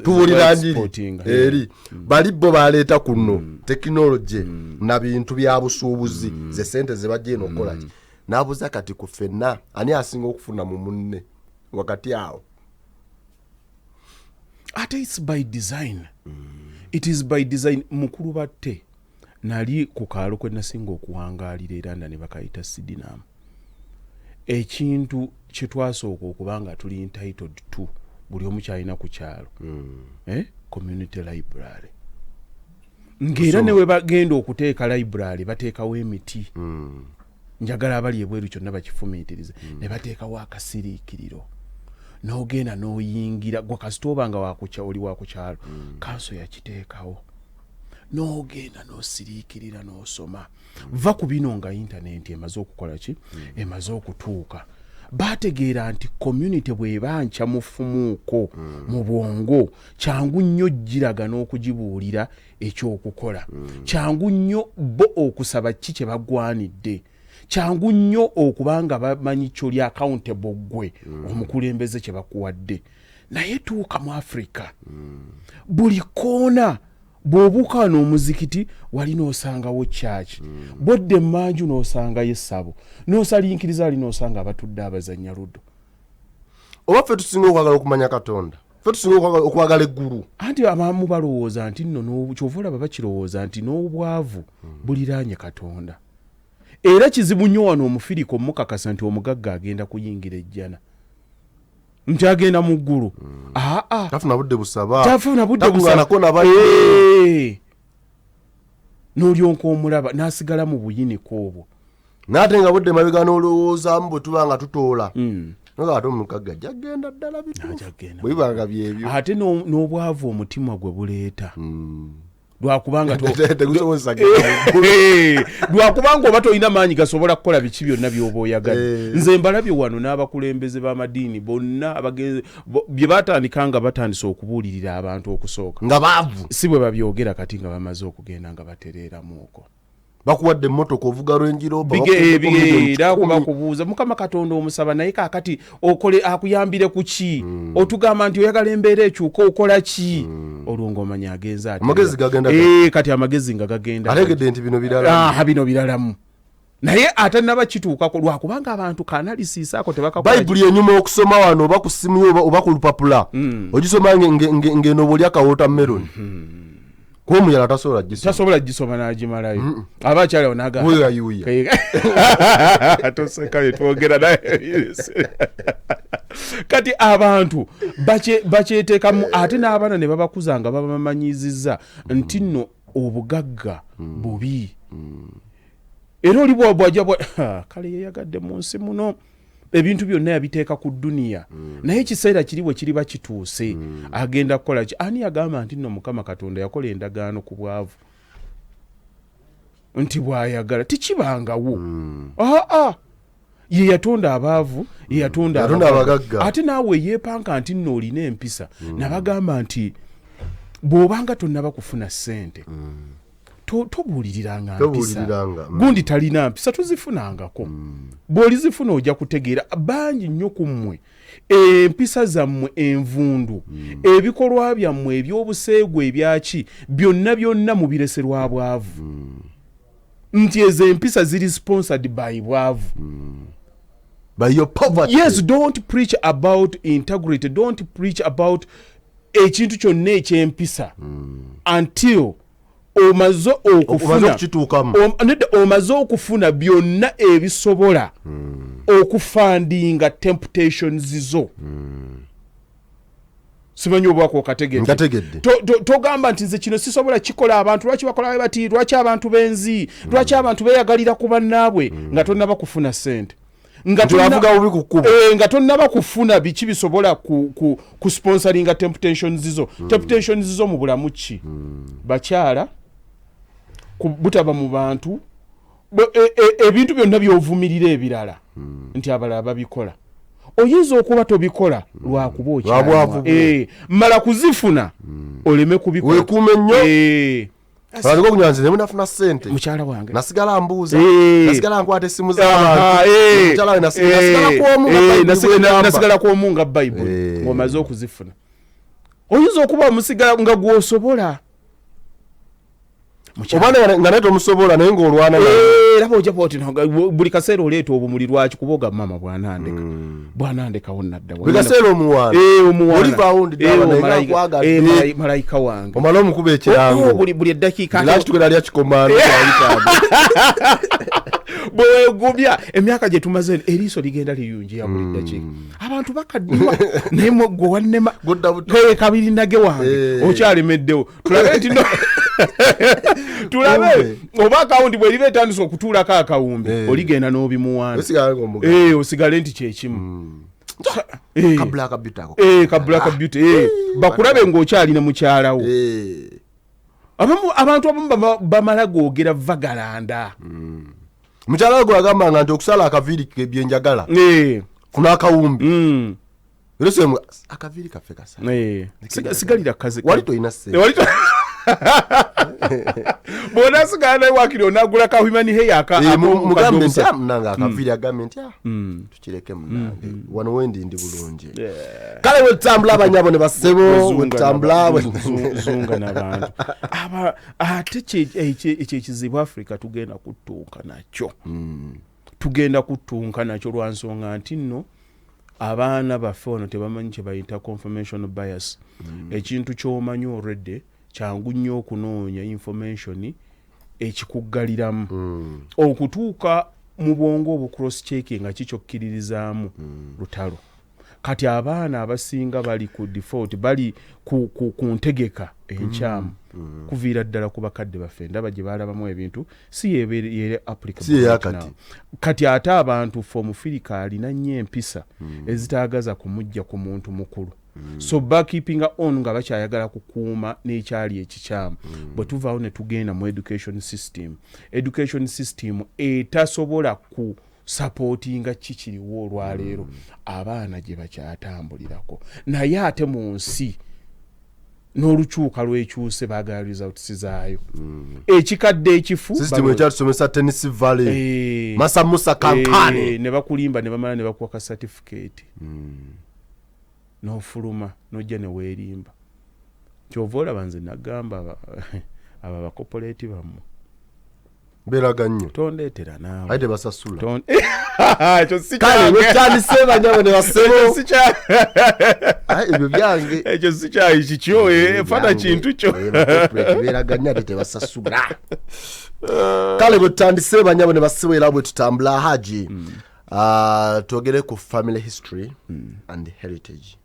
tuwulira njiri eri bali bo baleeta kuno technology na bintu bya busuubuzi ze sente ze bajje n'okola n'abuza kati ku ffenna ani asinga okufuna mu munne wakati awo ate it's by design it is by design mukulu batte nali ku kaalo kwe nasinga okuwangaalira era ne bakayita Sidinam ekintu kye twasooka okubanga tuli entitled to buli omu kyalina ku kyalo community library ng'era ne we bagenda okuteeka library bateekawo emiti njagala abali ebweru kyonna bakifumiitirize ne bateekawo akasiriikiriro n'ogenda n'oyingira gwe kasita obanga oli wakukyalo kanso yakiteekawo n'ogenda n'osiriikirira n'osoma va ku bino nga intaneti emaze okukola ki emaze okutuuka bategeera nti community bw'eba nkyamufumuuko mu bwongo kyangu nnyo giraga n'okugibuulira ekyokukola kyangu nnyo bo okusaba ki kye bagwanidde kyangu nnyo okubanga bamanyi kyoli accountable gwe omukulembeze kye bakuwadde naye tuuka mu Africa buli koona bw'obuuka n'omuzikiti wali n'osangawo church bodde mmanju n'osangayo essabo n'osalinkiriza ali n'osanga abatudde abazannya luddo oba ffe tusinga okwagala okumanya Katonda fe tusinga okwagala eggulu anti abamu balowooza nti nno kyova olaba bakirowooza nti n'obwavu buliraanye Katonda era kizibu nnyo wano omufiriko mukakasa nti omugagga agenda kuyingira ejjana nti agenda mu ggulu tafuna budde busaba tafuna budde busaba n'olyoka omulaba n'asigala mu buyiniko obwo n'ate nga budde mabega n'olowoozaamu bwe tuba nga tutoola nga ate omugagga jagenda ddala bwebibanga byebyo ate n'obwavu omutima gwe buleeta lwakubanga lwakubanga oba tolina maanyi gasobola kukola biki byonna by'oba oyagala nze mbalabye wano n'abakulembeze b'amadiini bonna bye batandika nga batandise okubuulirira abantu okusooka nga baavu si bwe babyogera kati nga bamaze okugenda nga batereeramu okwo bakuwadde emmotoka ovuga lwenjiroba era kubakubuuza Mukama Katonda omusaba naye kaakati okole akuyambire ku ki otugamba nti oyagala embeera ekyuka okola ki olwo ng'omanya agenza ati amagezi gagenda kati amagezi nga gagenda ategedde nti bino birala bino biralamu naye ate nabakituukako lwakubanga abantu kanalisiisaako tebakakola bayibuli enyuma okusoma wano oba ku ssimu oba ku lupapula ogisoma ng'eno bw'oli akawota meloni kuba omuyala tasobola gisoma n'agimalayo aba akyalawo toseka twogera naye kati abantu bakyeteekamu ate n'abaana ne babakuza nga babamanyizizza nti nno obugagga bubi era oli bwajja kale yeyagadde mu nsi muno ebintu byonna yabiteeka ku dduniya naye ekiseera kiri bwe kiriba kituuse agenda kukola ki ani yagamba nti nno Mukama Katonda yakola endagaano ku bwavu nti bw'ayagala tikibangawo ye yatonda abaavu ye yatonda abagagga ate naawe yeepanka nti nno olina empisa nabagamba nti bw'obanga tonnaba kufuna ssente tobuuliriranga mpisa gundi talina mpisa tuzifunangako bw'olizifuna ojja kutegeera bangi nnyo ku mmwe empisa zammwe envundu ebikolwa byammwe ebyobuseegwa ebyaki byonna mubireserwa bwavu nti ezo empisa ziri sponsored by bwavu by your poverty. Yes, don't preach about integrity, don't preach about ekintu kyonna ekyempisa until omaze okufuna byonna ebisobola okufandinga temptations zo simanyi obwako okategedde togamba nti nze kino sisobola kikola abantu lwaki bakola bati lwaki abantu benzi lwaki abantu beyagalira ku bannaabwe nga tonnaba kufuna ssente nga tonnaba kufuna biki bisobola ku sponsoringa temptations zo mu bulamu ki bakyala butaba mu bantu ebintu byonna byovumirira ebirala nti abalala babikola oyinza okuba tobikola lwakuba okyalwa mala kuzifuna oleme kubikola wekuume nnyo aliko kunyanze ne munafuna ssente mukyala wange nasigala mbuuza nasigala nkwata essimu z'abantu mukyala nasigala kwomu nga bayibuli ng'omaze okuzifuna oyinza okuba omusigala nga gw'osobola obana nga naye tomusobola naye ng'olwana laba ojja bwoti buli kaseera oleeta obumuli lwaki kuboga mama bwanandekawo nadda buli kaseera malayika wange omala omukuba ekirango buli eddakiika laki tugenda lya kikomando bwegubya emyaka gye tumaze eriiso ligenda liyunjira buli ddakiika abantu bakaddiwa naye gwe wannema kabiri nage wange okyalemeddewo tulabe nti tulabe oba akawundi bweriba etandisa okutuulako akawumbi oligenda n'obimuwanda osigale nti kyekimu kabulaka beauty bakulabe ng'okyalina mukyalawo abantu abamu bamala googera vagalanda mukyala we gwagamba nga nti okusala akaviiri byenjagala kuna akawumbi akaviiri kaffe kasa sigalira kazi wali toyina ssente bona sigala naye wakiri onagula ka human hair mugambe nti munange akaviiri agambe nti tukireke munange wano wendi ndi bulungi kale wetutambula abanyabo ne basebo wetutambula zunga n'abantu ate ekyekizibu Africa tugenda kuttunka nakyo lwansonga nti nno abaana baffe wano tebamanyi kye bayita confirmation bias. Ekintu ky'omanyi already kyangu nnyo okunoonya information ekikuggaliramu okutuuka mu bwongo obu cross checking nga kikyokkirizaamu lutalo. Kati abaana abasinga bali ku default, bali ku ntegeka enkyamu kuviira ddala ku bakadde baffe. Ndaba gye baalabamu ebintu si yere applicable kati ate abantu form filika alina nnyo empisa ezitaagaza kumujja ku muntu mukulu. So backkeeping on nga bakyayagala kukuuma n'ekyali ekikyamu. Bwe tuvaawo ne tugenda mu education system etasobola ku supportinga kikiriwo olwaleero abaana gye bakyatambulirako. Naye ate mu nsi n'olukyuka lwekyuse baagala results zaayo. Ekikadde ekifu system ekyatusomesa Tennessee Valley Masa Musa kampani ne bakulimba ne bamala ne bakuwa ka certificate n'ofuluma n'ojja ne weerimba. Kyova olaba nze nagamba aba bakopoleeti bammwe beraga nnyo tondeetera naawe ayite basasula ekyo si kale wetandise banyabo ne basebo ebyo byange ekyo si kyayi kikyo fana kintu kyo beraga nnyo ate basasula. Kale wetandise banyabo ne basebo era bwe tutambula Haji twogere ku family history and heritage.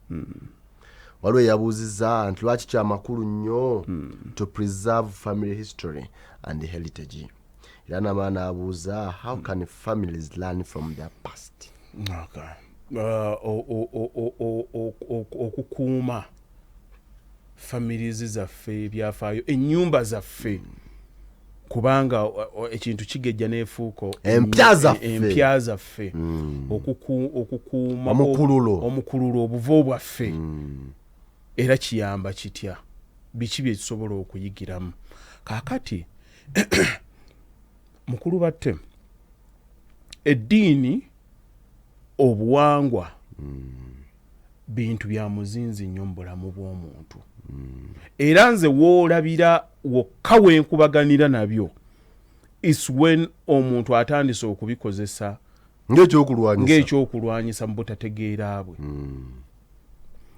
Waliwo yabuuziza nti lwaki kyamakulu nnyo to preserve family history and heritage. Era n'abaana abuuza how can families learn from their past. Okukuuma families zaffe ebyafaayo ennyumba zaffe kubanga ekintu kigejja n'efuuko empya zaffe okukuuma omukululo obuvo bwaffe era kiyamba kitya biki bye tusobola okuyigiramu. Kaakati mukulu batte eddiini obuwangwa bintu bya muzinzi nnyo mu bulamu bw'omuntu. Era nze woolabira wokka wenkubaganira nabyo is when omuntu atandise okubikozesa ng'ekyokulwanyisa mu butategeera bwe.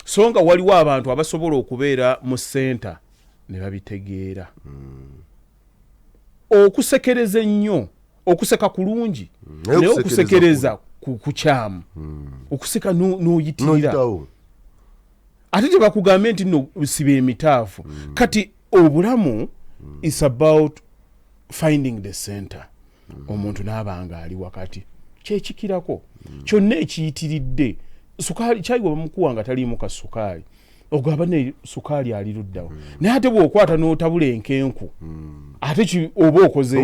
So nga waliwo abantu abasobola okubeera mu senta ne babitegeera. Okusekereza ennyo, okuseka kulungi naye okusekereza ku kyamu, okuseka n'oyitirira. Ate gye bakugambye nti no siba emitaafu. Kati obulamu is about finding the center. Omuntu n'abanga ali wakati kyekikirako kyonna ekiyitiridde. Sukaali kyayiwa bamukuwa nga taliimu ka sukaali ogaba ne sukaali ali luddawo. Naye ate bw'okwata n'otabula enkenku ate oba okoze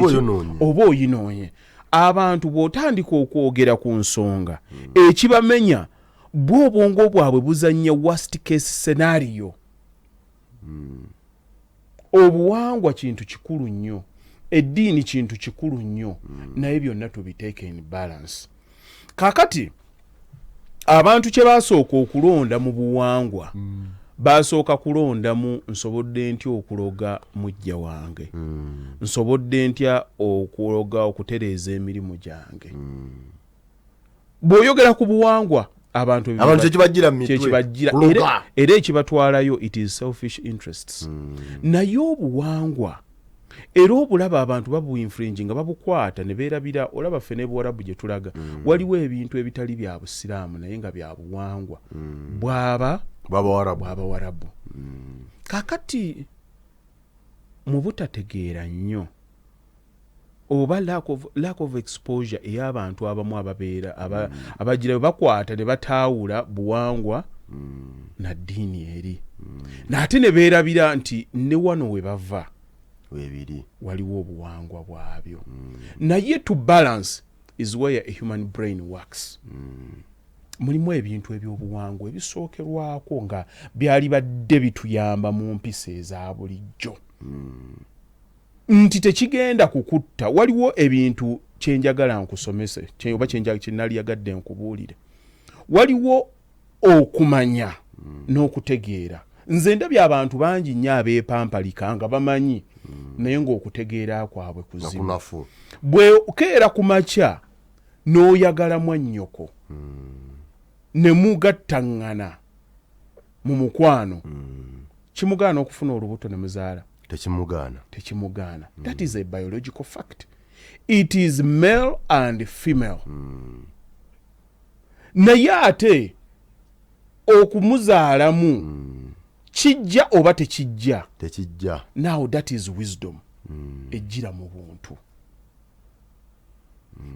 oba oyinoonye. Abantu bw'otandika okwogera ku nsonga ekibamenya bw'obwongo bwabwe buzannya worst case scenario. Obuwangwa kintu kikulu nnyo, eddiini kintu kikulu nnyo, naye byonna tubiteeke in balance. Kaakati abantu kye basooka okulonda mu buwangwa basooka kulonda mu nsobodde ntya okuloga mujja wange, nsobodde ntya okuloga okutereeza emirimu gyange. Bw'oyogera ku buwangwa abantu kyekibagira mu mitwe era ekibatwalayo it is selfish interests. Naye obuwangwa era obulaba abantu babuinfringi nga babukwata ne beerabira. Olaba ffe ne Buwarabu gye tulaga waliwo ebintu ebitali bya Busiraamu naye nga bya buwangwa bw'Abawarabu. Kaakati mu butategeera nnyo oba lack of exposure ey'abantu abamu ababeera abagirayo bakwata ne bataawula buwangwa na ddiini eri. Naate ne beerabira nti ne wano we bava waliwo obuwangwa bwabyo. Naye to balance is where a human brain works. Mulimu ebintu eby'obuwangwa ebisookerwako nga byali badde bituyamba mu mpisa eza bulijjo. Nti tekigenda kukutta. Waliwo ebintu kyenjagala nkusomese oba kyenali yagadde nkubuulire. Waliwo okumanya n'okutegeera. Nze ndabye abantu bangi nnyo abeepampalika nga bamanyi naye ng'okutegeera kwabwe kuzimu. Bwe keera ku makya n'oyagala mwannyoko ne mugattangana mu mukwano kimugaana okufuna olubuto ne muzaala tekimugaana that is a biological fact. It is male and female. Naye ate okumuzaalamu kijja oba tekijja. Now that is wisdom ejjira mu buntu.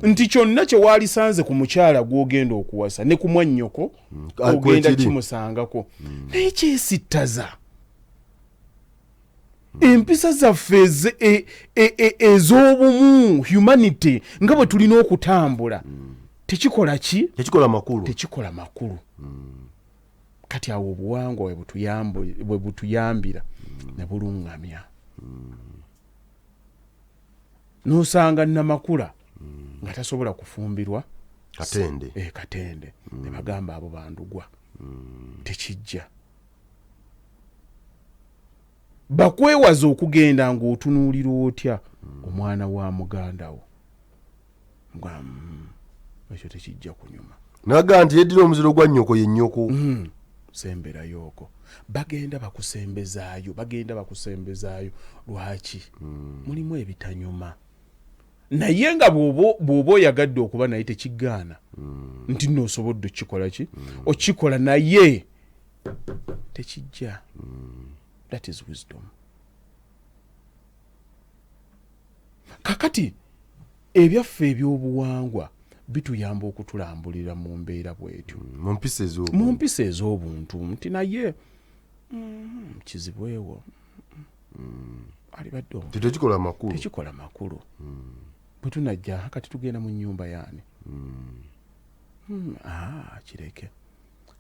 Nti kyonna kye waalisanze ku mukyala gw'ogenda okuwasa ne ku mwannyoko ogenda kimusangako naye kyesittaza. Empisa zaffe ez'obumu humanity nga bwe tulina okutambula tekikola ki? Tekikola makulu. Kati awo obuwangwa bwe butuyambira ne buluŋŋamya. N'osanga Namakula nga tasobola kufumbirwa katende ne bagamba abo bandugwa tekijja. Bakwewaza okugenda ng'otunuulira otya omwana wa muganda wo ekyo tekijja kunyuma. Naga nti yeddira omuziro gwa nnyoko ye nnyoko. Semberayo okwo bagenda bakusembezaayo lwaki? Mulimu ebitanyuma. Naye nga bw'oba oyagadde okuba naye tekigaana nti nno osobodde okikola ki? Okikola naye tekijja. That is wisdom. Kakati ebyaffe eby'obuwangwa bituyamba okutulambulira mu mbeera bwetyo mu mpisa ez'obuntu nti naye kizibwewo alibadde tekikola makulu. Bwe tunajja kati tugenda mu nnyumba yaani kireke.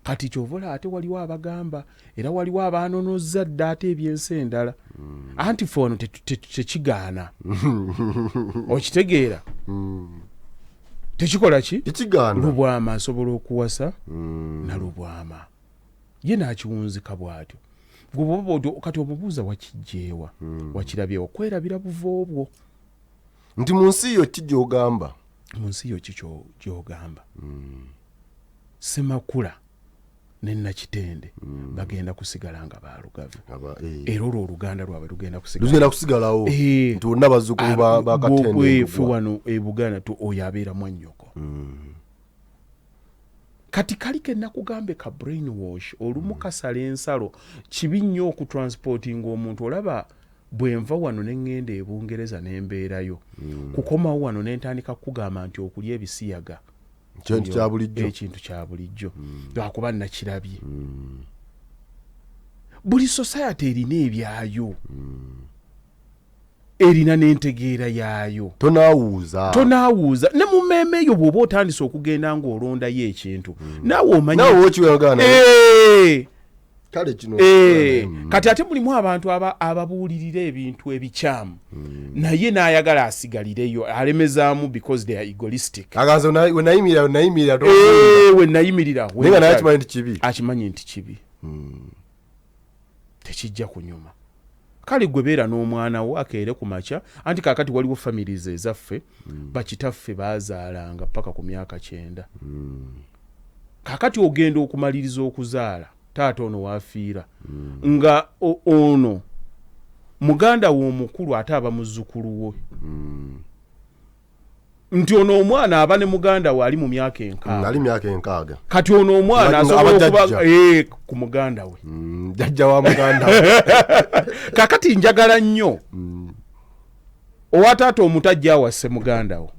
Kati kyovola ate waliwo abagamba era waliwo abaanonozza dda ate ebyensi endala anti fono tekigaana. Okitegeera? Tekikola ki? Lubwama asobola okuwasa na lubwama ye n'akiwunzika bw'atyo. Kati obubuuza wakijjeewa wakirabyewa kwerabira buva obwo nti mu nsi yo ki gy'ogamba? Mu nsi yo ki gy'ogamba? Semakula ne Nakitende bagenda kusigala nga balugavu era olwo oluganda lwabwe lugenda kusigalawo nti bonna bazzukulu ba Katende fe wano e Buganda oyo abeera mwannyoko. Kati kaliko ennakugambe ka brainwash olumu kasala ensalo kibi nnyo okutransportinga omuntu. Olaba bwe nva wano ne ŋŋenda e Bungereza ne mbeerayo kukomawo wano ne ntandika kugamba nti okulya ebisiyaga ekintu kya bulijjo lwakuba nakirabye. Buli society erina ebyayo erina n'entegeera yaayo. Tonaawuuza ne mu mmeeme eyo bw'oba otandise okugenda ng'olondayo ekintu naawe omanya kati ate mulimu abantu ababuulirira ebintu ebikyamu naye n'ayagala asigalireyo alemezaamu because they are egoistic. Wenayimirira akimanyi nti kibi tekijja kunyuma. Kale gwe beera n'omwana wo akeere ku makya anti kaakati waliwo families ezaffe bakitaffe baazaalanga paka ku myaka 9. Kaakati ogenda okumaliriza okuzaala taata ono waafiira nga ono muganda wo omukulu ate aba muzzukulu wo nti ono omwana aba ne muganda we ali mu myaka 6. Kati ono omwana asobola okuba ku muganda we jjajja wa muganda we. Kakati njagala nnyo owa taata omutajja awasse muganda wo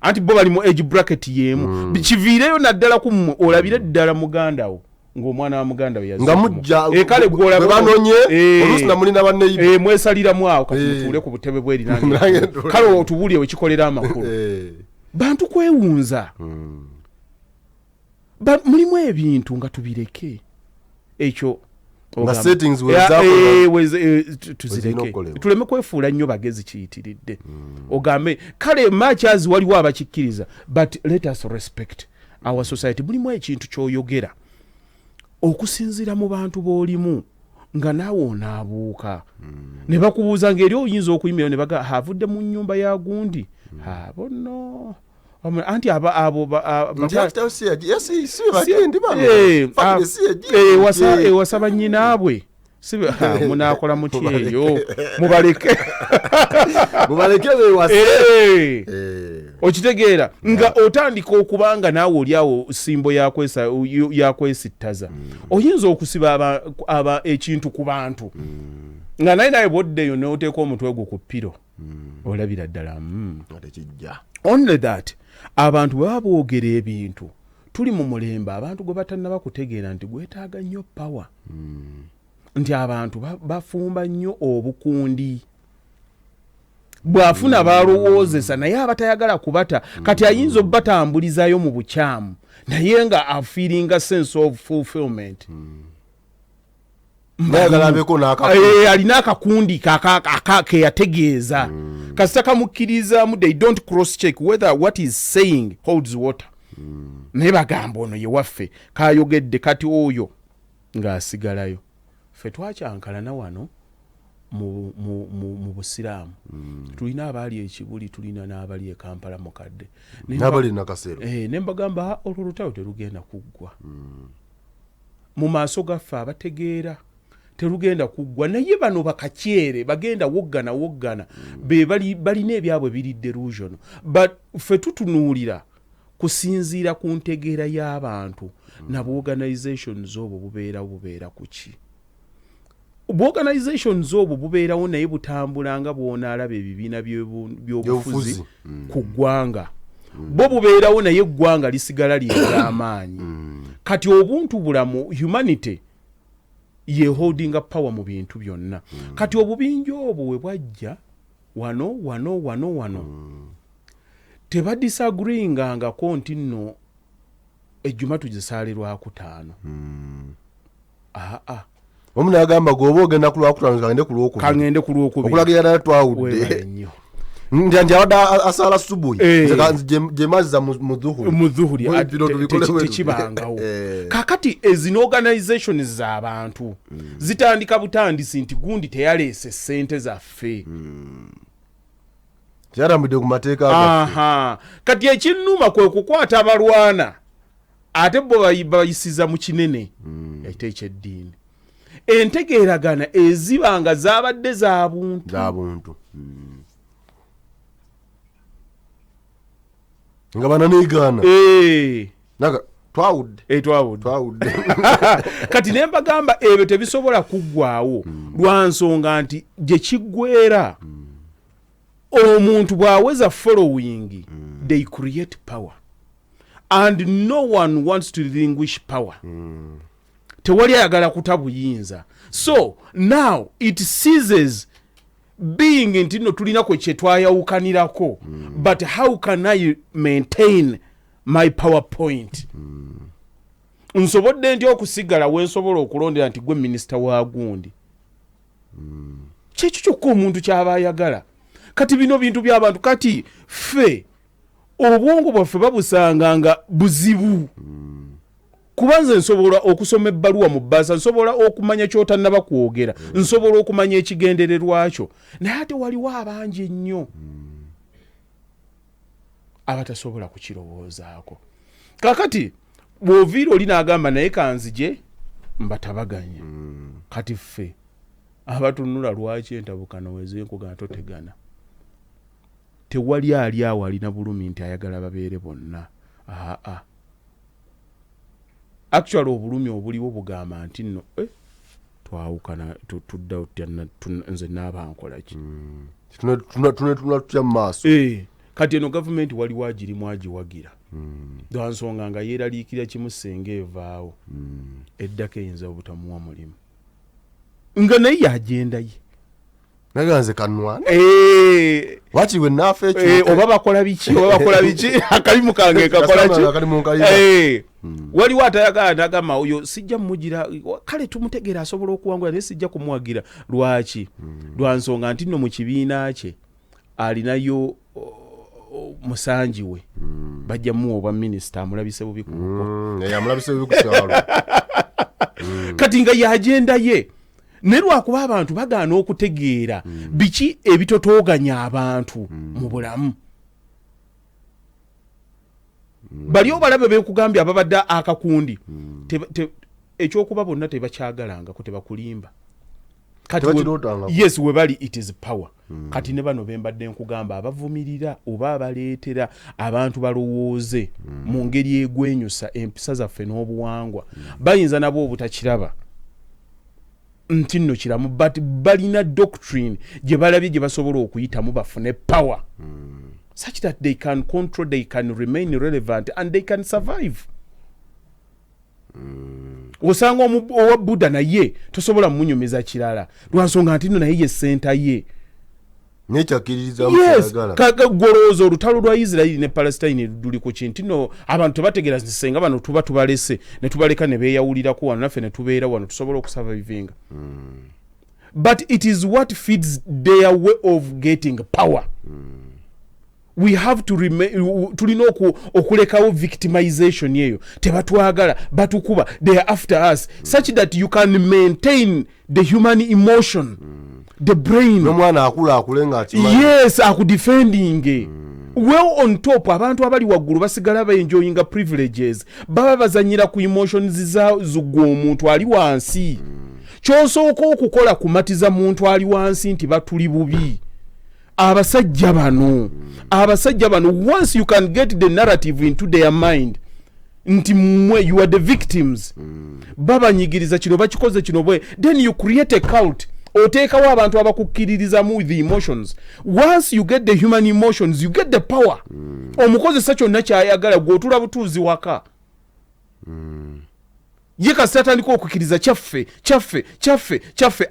anti bo bali mu age bracket yemu kiviireyo naddala ku mmwe olabire ddala muganda wo ng'omwana wa muganda we nga mujja kale gwe banonye oluusi namulina banneyibi mwesaliramu awo kati mutuule ku butebe bwerinange kale otubulye wekikolera amakulu bantu kwewunza mulimu ebintu nga tubireke ekyo tuzireke tuleme kwefuula nnyo bagezi kiyitiridde ogambe kale matches waliwo abakikkiriza but let us respect our society. Mulimu ekintu kyoyogera okusinziira mu bantu b'olimu nga naawe onaabuuka ne bakubuuza ng'eri oyinza okuyimira ne baga havudde mu nnyumba ya gundi bonno anti abo wasaba nyinaabwe munakola mutyeyo mubaleke okitegeera nga otandika okubanga naawe oliawo simbo yakwesittaza oyinza okusiba ekintu ku bantu nga naye bwoddeyo n'oteeka omutwe gwo ku ppiro olabira ddala only that abantu bwe baba boogera ebintu tuli mu mulembe abantu gwe batannaba kutegeera nti gwetaaga nnyo power nti abantu bafumba nnyo obukundi bw'afuna balowoozesa naye abatayagala kubata kati ayinza obbatambulizayo mu bukyamu naye nga afiiringa sense of fulfillment alina akakundi keyategeeza kasita kamukkirizamu they don't cross check whether what is saying holds water naye bagamba ono ye waffe kayogedde kati oyo ng'asigalayo ffe twakyankalana wano mu busiraamu tulina abaali ekibuli tulina n'abali ekampala mukadde ne mbagamba olwo lutalo terugenda kuggwa mu maaso gaffe abategeera terugenda kuggwa naye bano bakakyere bagenda woggana be balina ebyabwe biri delusion but ffe tutunuulira kusinziira ku ntegeera y'abantu nabo organizations obwo bubeera kuki organizations obwo bubeerawo naye butambula nga bw'onaalaba ebibiina by'obufuzi ku ggwanga bo bubeerawo naye eggwanga lisigala ly'amaanyi kati obuntu bulamu humanity ye holding up power mu bintu byonna kati obubinja obwo we bwajja wano tebadisagreeingangako nti nno ejjuma tugisaalirwaku 5 omuna agamba goba ogenda ku lwakutaano kangende ku lwokubiri okulagira ddala twawudde nti abadde asaala subuhi gyemazza mu dhuhuri tekibangawo kakati ezino organizations z'abantu zitandika butandisi nti gundi teyaleese ssente zaffe kyarambudde ku mateeka kati ekinnuma kwe kukwata abalwana ate bo bayisiza mu kinene ekita ekyeddiini entegeeragana ezibanga zaabadde za buntu nga bananiigaana twawudde kati ne mbagamba ebyo tebisobola kuggwaawo lwa nsonga nti gye kiggweera omuntu bw'aweza following they create power and no one wants to relinquish power tewali ayagala kutabuyinza so now it ceases being nti no tulina kwe kyetwayawukanirako but how can I maintain my PowerPoint nsobodde nti okusigala wensobola okulondera nti gwe minisita wa gundi kyekyo kyokka omuntu kyaba ayagala kati bino bintu by'abantu kati ffe obwongo bwaffe babusanga nga buzibu kubanze nsobola okusoma ebbaluwa mu bbaasa nsobola okumanya kyotannaba kwogera nsobola okumanya ekigendererwa kyo naye ate waliwo abangi ennyo abatasobola kukirowoozaako kakati bw'oviira oli n'agamba naye kanzije mbatabaganye kati ffe abatunula lwaki entabukano wezenkugana totegana tewali ali awo alina bulumi nti ayagala babeere bonna actually obulumi obuliwo bugamba nti nno twawukana tudda nze n'abankolaki tunatula tutya mu maaso kati eno gavumenti waliwo agirimu agiwagira lwa nsonga nga yeeraliikira kimu senga evaawo eddako eyinza obutamuwa mulimu nga naye yagenda ye naganze kanwa wakiwe naafe oba bakola biki akalimu kange kakola ki waliwo atayagala nagamba oyo sijja mmugira kale tumutegeera asobola okuwangula naye sijja kumuwagira lwaki lwa nsonga nti nno mu kibiina kye alinayo musanji we bajja muwa obwa minisita amulabise bubi kati nga yagenda ye ne lwakuba abantu bagaana okutegeera biki ebitotooganya abantu mu bulamu bali obalabe bekugambya ababadde akakundi ekyokuba bonna tebakyagalanga ko tebakulimba kati yes we bali it is power kati ne bano bembadde nkugamba abavumirira oba abaleetera abantu balowooze mu ngeri egwenyusa empisa zaffe n'obuwangwa bayinza nabo obutakiraba nti nno kiramu but balina doctrine gye balabye gye basobola okuyitamu bafune power such that they can control, they can remain relevant and they can survive. Osanga owa Buddha naye tosobola munyumiza kirala lwansonga nti nno naye ye center ye nyekyakiririza goloza olutalo lwa Israeli ne Palestine luli ku kintu no abantu tebategeera nti senga bano tuba tubalese ne tubaleka ne beeyawulirako wano naffe ne tubeera wano tusobola okusurvivinga but it is what feeds their way of getting power. We have to remain tulina okulekawo victimization yeyo tebatwagala batukuba they are after us such that you can maintain the human emotion the brain nomwana akulenga yes akudefending well on top abantu abali waggulu basigala enjoying privileges baba bazanyira ku emotions za zugwo omuntu ali wansi kyosooka okukola kumatiza muntu ali wansi nti batuli bubi abasajja bano once you can get the narrative into their mind nti mwe you are the victims baba nyigiriza kino bakikoze kino bwe then you create a cult oteekawo abantu abakukkiririzamu with the emotions once you get the human emotions you get the power omukozesa kyonna kyayagala gwotula butuuzi waka ye kasatandika okukkiriza kyaffe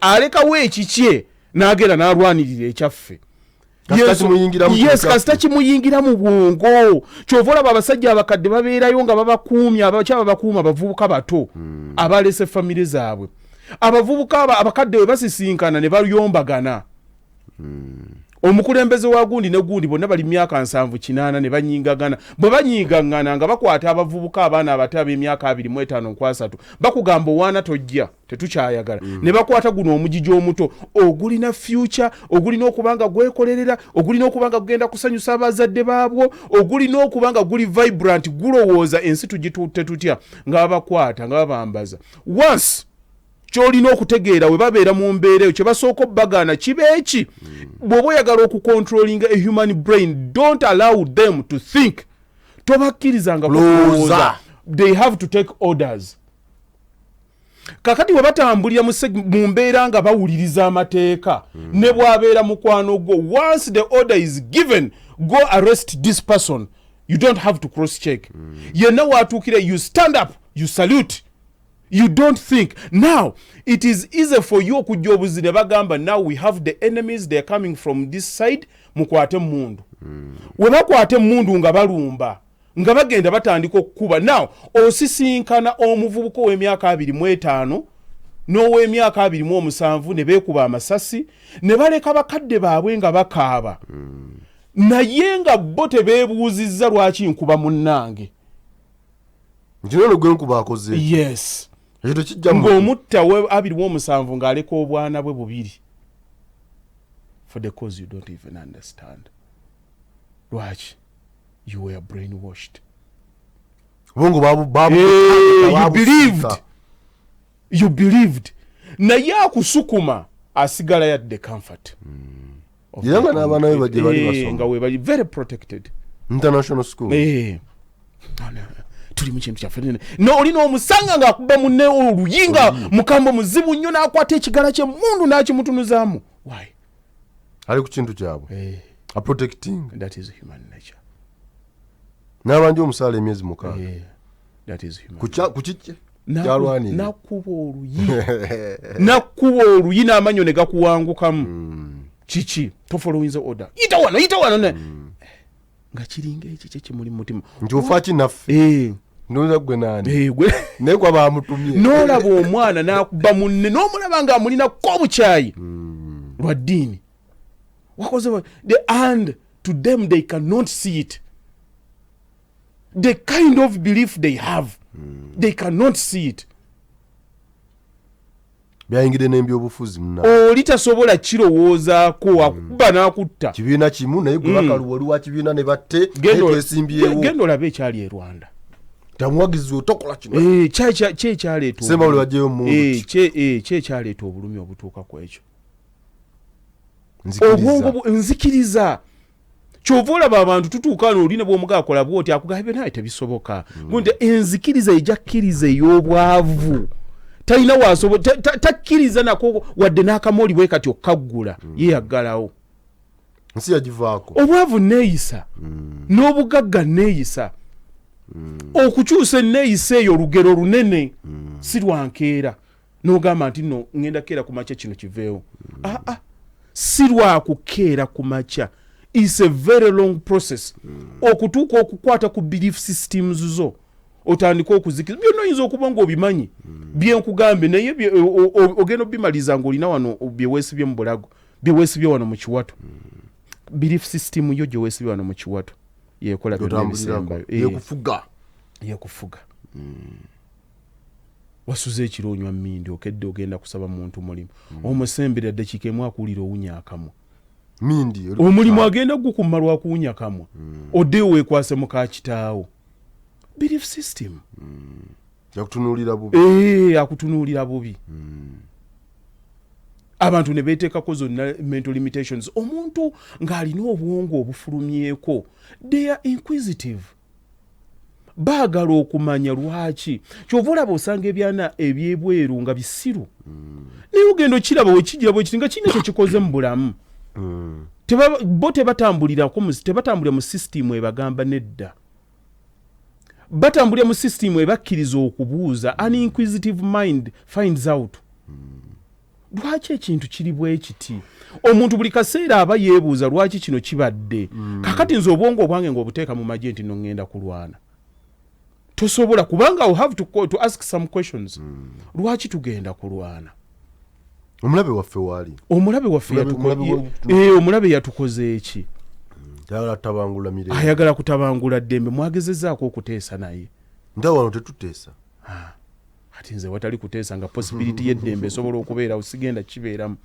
alekawo ekikye n'agenda n'alwanirira ekyaffe kasita kimuyingira mu bwongo kyovola abasajja abakadde babeerayo nga babakuumya abakyaba bakuuma abavubuka bato abalese famire zaabwe abavubuka abakadde we basisinkana ne bayombagana omukulembeze wa gundi ne gundi bonna bali myaka 7-8 ne banyingagana bwe banyingagana nga bakwata abavubuka abaana abato ab'emyaka 25-3 bakugamba owaana tojja tetukyayagala ne bakwata guno omujiji omuto ogulina future ogulina okubanga gwekolerera ogulina okubanga gugenda kusanyusa abazadde baabwo ogulina okubanga guli vibrant gulowooza ensi tugitutte tutya nga babakwata nga babambaza once kyolina okutegeera we babeera mu mbeera eyo kye basooka obbagaana kibeeki bw'oba oyagala okucontrolling a human brain don't allow them to think tobakkirizanga kulowooza they have to take orders kakati we batambulira mu mbeera nga bawuliriza amateeka ne bw'abeera mukwano gwo once the order is given go arrest this person you don't have to cross check yenna watuukire you stand up you salute. You don't think. Now, it is easy for you okujja obuzire bagamba now we have the enemies, they are coming from this side, mukwate mundu. We bakwate mundu nga balumba. Nga bagenda batandika okukuba. Now, osisinkana omuvubuko w'emyaka 25 n'ow'emyaka 27 ne beekuba amasasi ne baleka bakadde baabwe nga bakaaba. Naye nga bo tebeebuuzizza lwaki nkuba munnange. Njino gwe nkuba akoze. Yes. Ng'omutta we 27 ng'aleka obwana bwe bubiri for the cause you don't even understand. Lwaki? You were brainwashed. You believed. Naye akusukuma asigala yadde comfort. Yanga n'abaana be bajje bali basoma. Nga we bali very protected. International school. Tuli mu kintu kyaffe no olina omusanga ng'akuba munne oluyinga mukambo muzibu nnyo n'akwata ekigala ky'emmundu n'akimutunuzaamu. Why? Ali ku kintu kyabwe. A protecting. That is human nature. N'abanja omusaala emyezi 6. That is human. Ku kiki? Kyalwani. Nakuba oluyi n'amanyo ne gakuwangukamu. Kiki? Tofolowinza order. Yita wano ne. Nga kiringa ekiki kimuli mu mutima. Nti ofa kinaffe. Noza gwe nani? Naye kwa bamutumye. N'olaba omwana n'akuba munne n'omulaba ng'amulina ko obukyayi lwa ddiini. Wakoze and to them they cannot see it. The kind of belief they have, they cannot see it. byayingire n'ebyobufuzi muna oli tasobola kirowoozaako akuba n'akutta kibiina kimu naye gwe bakaluwa oli wa kibiina ne batte twesimbyewo genda olabe ekyali e Rwanda tamuwagizi otokola kino kyekyaleeta semba oli wajjayo mundu kyekyaleeta obulumi obutuuka ku ekyo nzikiriza nzikiriza kyova olaba abantu tutuuka no oli ne bw'omugaakola bwoti akugambye naye tebisoboka nti enzikiriza ejja kkiriza ey'obwavu talina wasobola takkiriza nako wadde n'akamooli bwe kati okkaggula yeeyaggalawo nsi yagivaako obwavu neeyisa n'obugagga neeyisa okukyusa enneeyisa eyo olugero lunene si lwankeera n'ogamba nti no ngenda keera ku makya kino kiveewo si lwakukeera ku makya is a very long process okutuuka okukwata ku belief systems zo otandika okuzikiriza byonna oyinza okuba ng'obimanyi byenkugambe naye ogenda obimaliza ng'olina wano byeweesibye mu bulago byeweesibye wano mu kiwato belief system yo gyeweesibye wano mu kiwato yekola byonna yekufuga wasuze ekiro onywa mmindi okedde ogenda kusaba muntu mulimu omusembera ddakiika emu akuwulira owunya akamwa mindi omulimu agenda gukumma lwakuwunya kamwa oddeyo weekwase muka kitaawo belief system akutunuulira bubi akutunuulira bubi abantu ne beeteekako zonna mental limitations omuntu ng'alina obwongo obufulumyeko they are inquisitive baagala okumanya lwaki kyova olaba osanga ebyana ebyebweru nga bisiru naye ogenda okiraba wekigira bwekiri nga kirina kyekikoze mu bulamu bo tebatambulira mu sisitimu ebagamba nedda batambulira mu sisitimu ebakkiriza okubuuza an inquisitive mind finds out lwaki ekintu kiri bwe kiti omuntu buli kaseera aba yeebuuza lwaki kino kibadde kakati nze obwongo obwange ng'obuteeka mu magye nti nongenda kulwana tosobola kubanga I have to ask some questions lwaki tugenda kulwana omulabe waffe waali omulabe yatukoze eki ayagala kutabangula ddembe mwagezezaako okuteesa naye ndawano tetuteesa ati nze watali kuteesa nga possibility y'eddembe esobola okubeerawo sigenda kibeeramu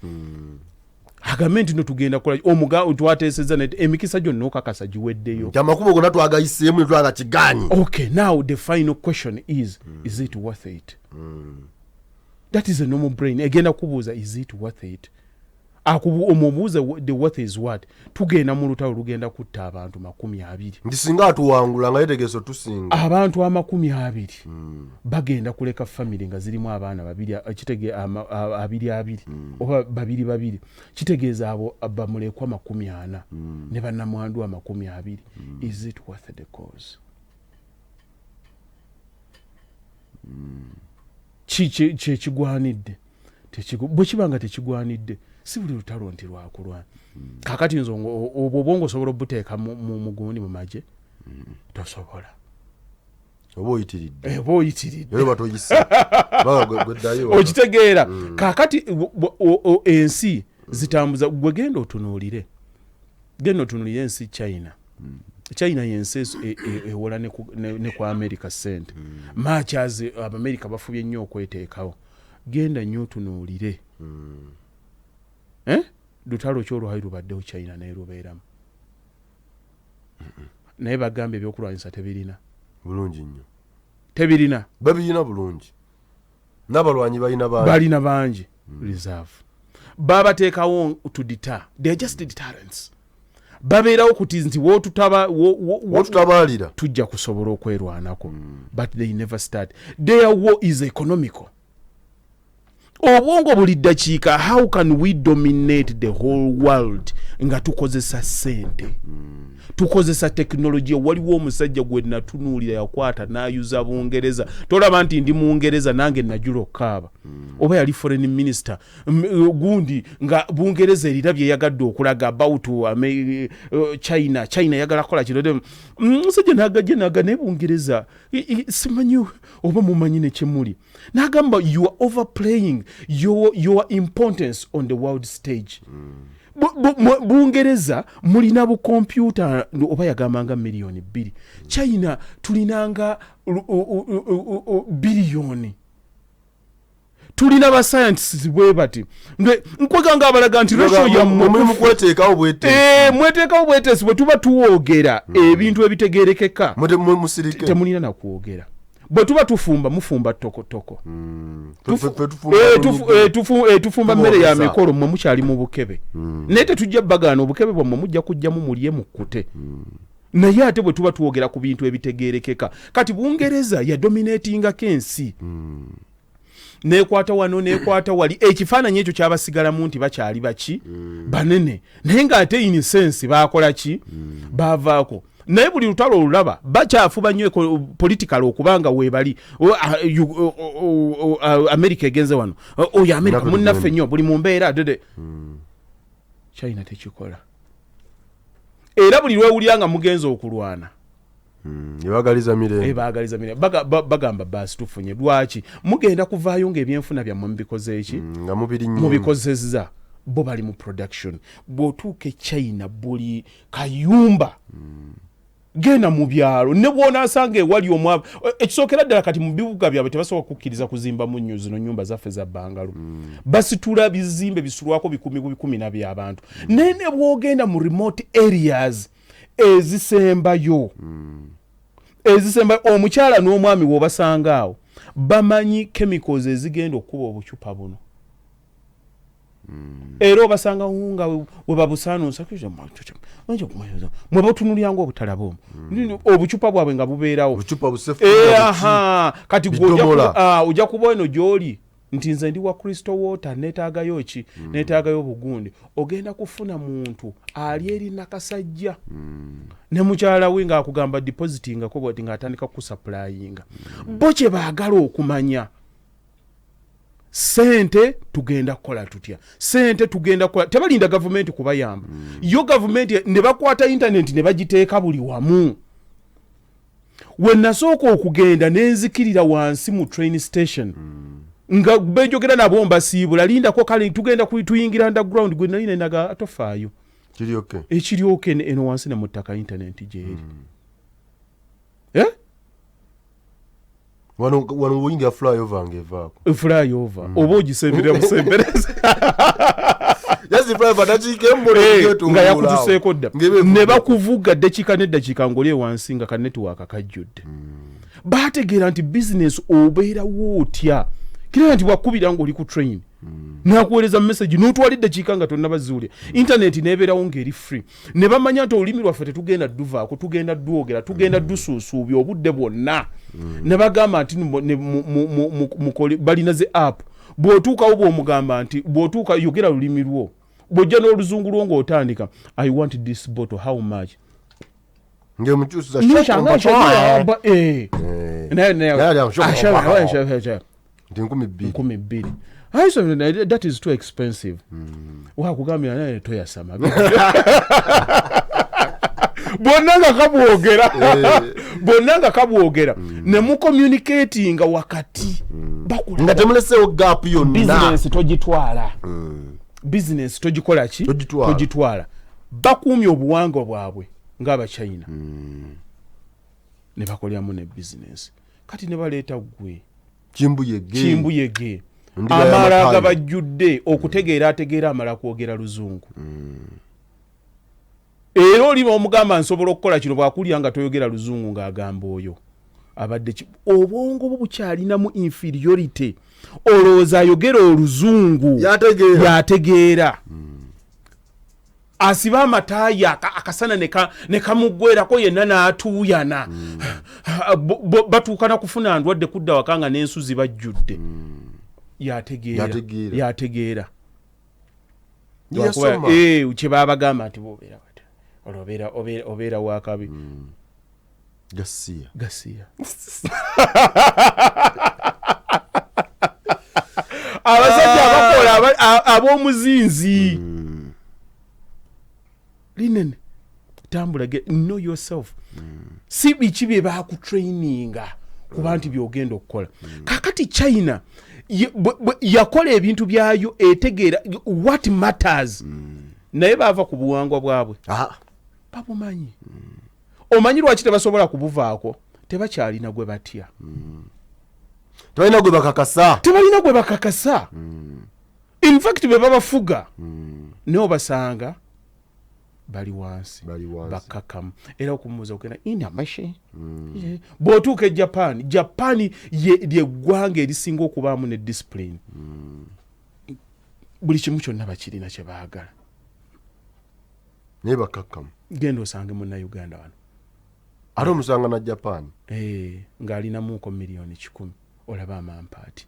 agambe nti no tugenda kola twateeseza emikisa gyonna okakasa giweddeyo amakubo gonna twagayiseemu ne twaga kigaanyi okay now the final question is it worth it that is a normal brain egenda kubuuza is it worth it omubuuza the worth is what tugenda mu lutalo lugenda kutta abantu 20 nti singa atuwangula nga yetegeso tusinga abantu 20 bagenda kuleka family nga zirimu abaana babiri kitege abiri oba babiri kitegeeza abo bamulekwa 40 ne bannamwandu 20 is it worth the cause kigwanidde bwe kibanga tekigwanidde si buli lutalo nti lwakulwana kakati nzo obwongo osobola obuteeka mu mugundi mu magye tosobola oba oyitiridde okitegeera kakati ensi zitambuza gwe genda otunuulire ensi China yensi ewola ne ku America sente machazi Abamerika bafubye nnyo okweteekawo genda nnyo otunuulire lutalo kyolwayi lubaddewo China naye lubeeramu naye bagamba ebyokulwanyisa tebirina bulungi nnyo babirina bulungi n'abalwanyi balina bangi reserve babateekawo to deter they are just deterrents babeerawo kuti nti wotutabalira tujja kusobola okwerwanako but they never start their war is economical obwongo buli ddakiika how can we dominate the whole world nga tukozesa sente tukozesa teknologiya waliwo omusajja gwe natunuulira yakwata n'ayuza Bungereza tolaba nti ndi Mungereza nange najula okkaaba oba yali foreign minister gundi nga Bungereza erirabye yagadde okulaga about China yagala kola kino omusajja n'agajja ne Bungereza simanyi oba mumanyi ne kyemuli n'agamba you are overplaying your importance on the world stage Bungereza mulina bu computer oba yagambanga milioni 2 China tulinanga biliyoni tulina ba scientists bwe bati nkweganga abalaga nti ratio ya mu kweteekawo bwete mweteekawo bwete bwe tuba tuwoogera ebintu ebitegeerekeka musirike temulina na kuwoogera bwe tuba tufumba mufumba tokotoko tufumba mmere ya mikolo mwe mukyali mu bukebe naye tetujja bagaana obukebe bwammwe mujja kujjamu mulye mukkute naye ate bwe tuba tuwogera ku bintu ebitegeerekeka kati Bungereza ya dominatingako ensi nekwata wano nekwata wali ekifaananyi ekyo kyabasigalamu nti bakyali baki banene naye ng'ate in sense baakola ki baavaako naye buli lutalo olulaba bakyafuba nnyo political okubanga weebali America egenze wano oyo America munnaffe nnyo buli mu mbeera dede China tekikola era buli lwewulyanga mugenzi okulwana ebagaliza mirembe bagamba basi tufunye lwaki mugenda kuvaayo ng'ebyenfuna byammwe mubikoze eki nga mubikozezza bo bali mu production bw'otuuka China buli kayumba genda mu byalo ne bw'onaasanga ewali omwava ekisookera ddala kati mu bibuga byabwe tebasobola kukkiriza kuzimba mu nnyo zino nnyumba zaffe za bbangalo basitula bizimbe bisulwako bikumi na by'abantu naye ne bw'ogenda mu remote areas ezisembayo omukyala n'omwami w'obasanga awo bamanyi chemicals ezigenda okuba obucupa buno era obasanga nga webabusaanonsa mwe batunulyanga obutalaba omu obucupa bwabwe nga bubeerawo kati ojja kuba eno gy'oli nti nze ndi wa Crystal Water neetaagayo ki neetaagayo obugundi ogenda kufuna muntu ali eri nakasajja ne mukyala we ng'akugamba depositingako bwati ng'atandika kusupplyinga bo kye baagala okumanya sente tugenda kukola tutya sente tugenda kukola tebalinda gavumenti kubayamba yo gavumenti ne bakwata internet ne bagiteeka buli wamu we nasooka okugenda nenzikirira wansi mu train station nga benjogera nabo mbasiibula lindako kale tugenda tuyingira underground gwe nalina naga atofaayo ekiryoke eno wansi ne muttaka internet gyeri wano wingi ya flyover ngevaako flyover oba ogisembera busembereza yazi flyover nga yakutuseeko dda ne bakuvuga ddakiika n'eddakiika ng'oli wansi nga ka network kajjudde baategeera nti business obeerawo otya kirera nti bwakubira ng'oli ku train nakuweereza message n'otwalidde kiika nga tonna bazuulya internet neebeerawo ng'eri free ne bamanya nti olulimi lwaffe tetugenda dduvaako tugenda ddwogera tugenda ddusuusuubya obudde bwonna ne bagamba nti balina ze app bw'otuukawo bw'omugamba nti bw'otuuka yogera lulimi lwo bw'ojja n'oluzungu lwo ng'otandika I want this bottle how much that is too expensive wakugambira naye toyasama bonnanga kabwogera ne mu communicating wakati nga temuleseewo gap yonna business togitwala business togikola ki togitwala bakuumya obuwangwa bwabwe ng'Abachina ne bakolyamu ne business kati ne baleeta gwe kimbuyege amala agabajjudde okutegeera ategeera amala kwogera luzungu era oli omugamba nsobola okukola kino bwakulya nga toyogera luzungu ng'agamba oyo abadde obwongo bwo bukyalinamu inferiority olowooza ayogera oluzungu yategeera asiba amatayi akasana ne kamuggwerako yenna n'atuuyana batuuka na kufuna ndwadde kudda waka nga n'ensuzi bajjudde yategeera kye baabagamba nti bobeera bati obeera wakabi gasiya abasajja abakola ab'omuzinzi linene tambula know yourself si biki bye baakutraininga kuba nti byogenda okukola kakati China yakola ebintu byayo etegeera what matters naye baava ku buwangwa bwabwe babumanyi omanyi lwaki tebasobola kubuvaako tebakyalina gwe batya tebalina gwe bakakasa. Tebalina gwe bakakasa. In fact be babafuga. Ne obasanga bali wansi bakakamu era okumuuza okena ina mashe bw'otuuka Japan lye ggwanga erisinga okubaamu ne discipline. Buli kimu kyonna bakirina kye baagala naye bakakamu. Genda osange Munnayuganda wano ate omusanga na Japan ng'alinamuuko miliyoni 100 olaba amampaati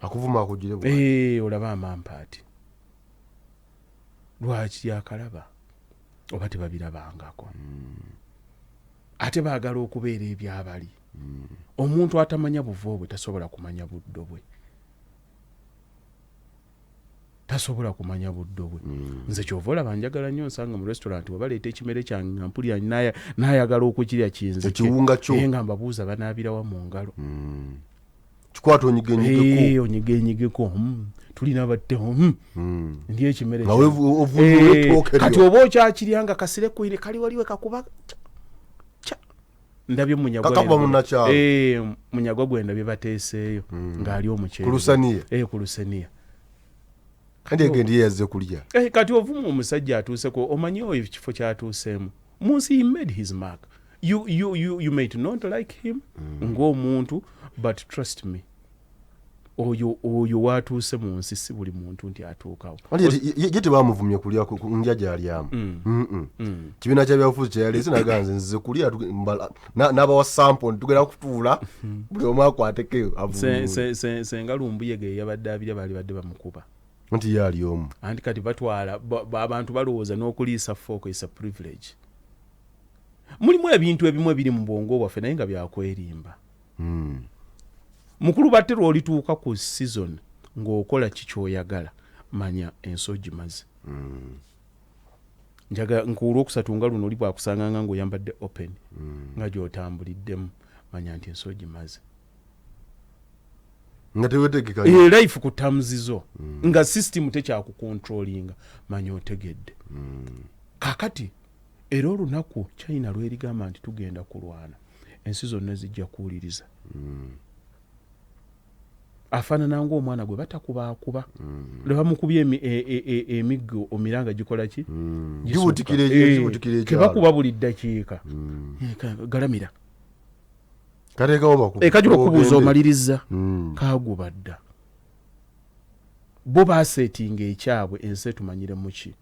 akuvuma akugire olaba amampaati. Lwaki akalaba oba tebabirabangako? Ate baagala okubeera ebyabali. Omuntu atamanya buvo bwe tasobola kumanya buddo bwe. Nze kyova olaba njagala nnyo nsanga mu restaurant we baleeta ekimere kyange nga mpulya naayagala okukirya kinze ekiwunga kyo nga mbabuuza banaabirawa mu ngalo. Kikwata onyigenyigeko tulina batte ndi ekimere kati oba okyakirya nga kasire kwine kali waliwe kakuba ndabye munyagwa gwe ndabye bateeseeyo ng'ali omukyere ku lusaniya kandi egendi yazze kulya. Kati ovumu omusajja atuuseko omanyi oyo ekifo kyatuuseemu mu nsi he made his mark. You might not like him ng'omuntu but trust me oyo watuuse mu nsi si buli muntu nti atuukawo. Ye tebamuvumye kulya ndya gy'alyamu. Kibiina ky'ebyobufuzi kyeyaleese naganze nzize kulya n'abawa sampo ntugenda kutuula buli omu akwateko. Senga Lumbuyege yabadde abirya baali badde bamukuba nti yaali omu. Anti kati batwala abantu balowooza n'okuliisa fooko is a privilege. Mulimu ebintu ebimu ebiri mu bwongo bwaffe naye nga byakwerimba. Mukulu batte lw'olituuka ku season ng'okola kikyoyagala manya ensogi maze. Njaga nkuula okusatu nga luno oli bwakusanganga ng'oyambadde open nga gy'otambuliddemu manya nti ensogi maze. Nga tewetegeka life kutamuzizo nga system tekyakukontrolinga manya otegedde. Kakati era olunaku China lwerigamba nti tugenda kulwana ensi zonna zijja kuwuliriza. Afaanana ng'omwana gwe batakubakuba lwe bamukubye emiggo omiranga gikola ki gibutikire kebakuba buli ddakiika galamira kajula okubuuza omaliriza kagubadda. Bo baasetinga ekyabwe ensi etumanyire muki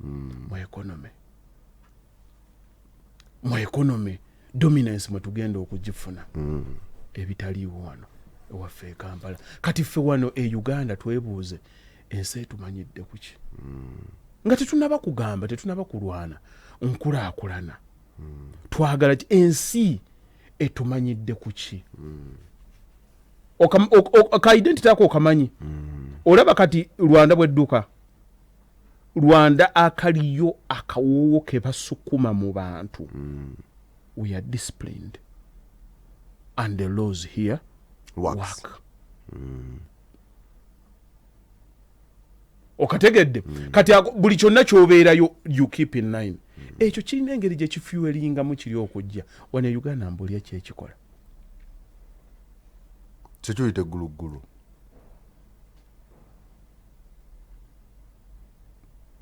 mu economy dominance mwe tugenda okugifuna ebitaliiwo wano ewaffe e Kampala. Kati ffe wano e Uganda twebuuze ensi etumanyidde kuki nga tetunaba kugamba tetunaba kulwana nkulaakulana twagala ki ensi etumanyidde kuki ka identity ako okamanyi olaba kati Rwanda bwedduka Rwanda akaliyo akawoowo ke basukuma mu bantu. We are disciplined and the laws here work. Okategedde kati buli kyonna kyobeerayo you keep in line. Ekyo kirina engeri gye kifuelingamu kiri okujja wano e Uganda mbulya kyekikola kyekiyite guluggulu.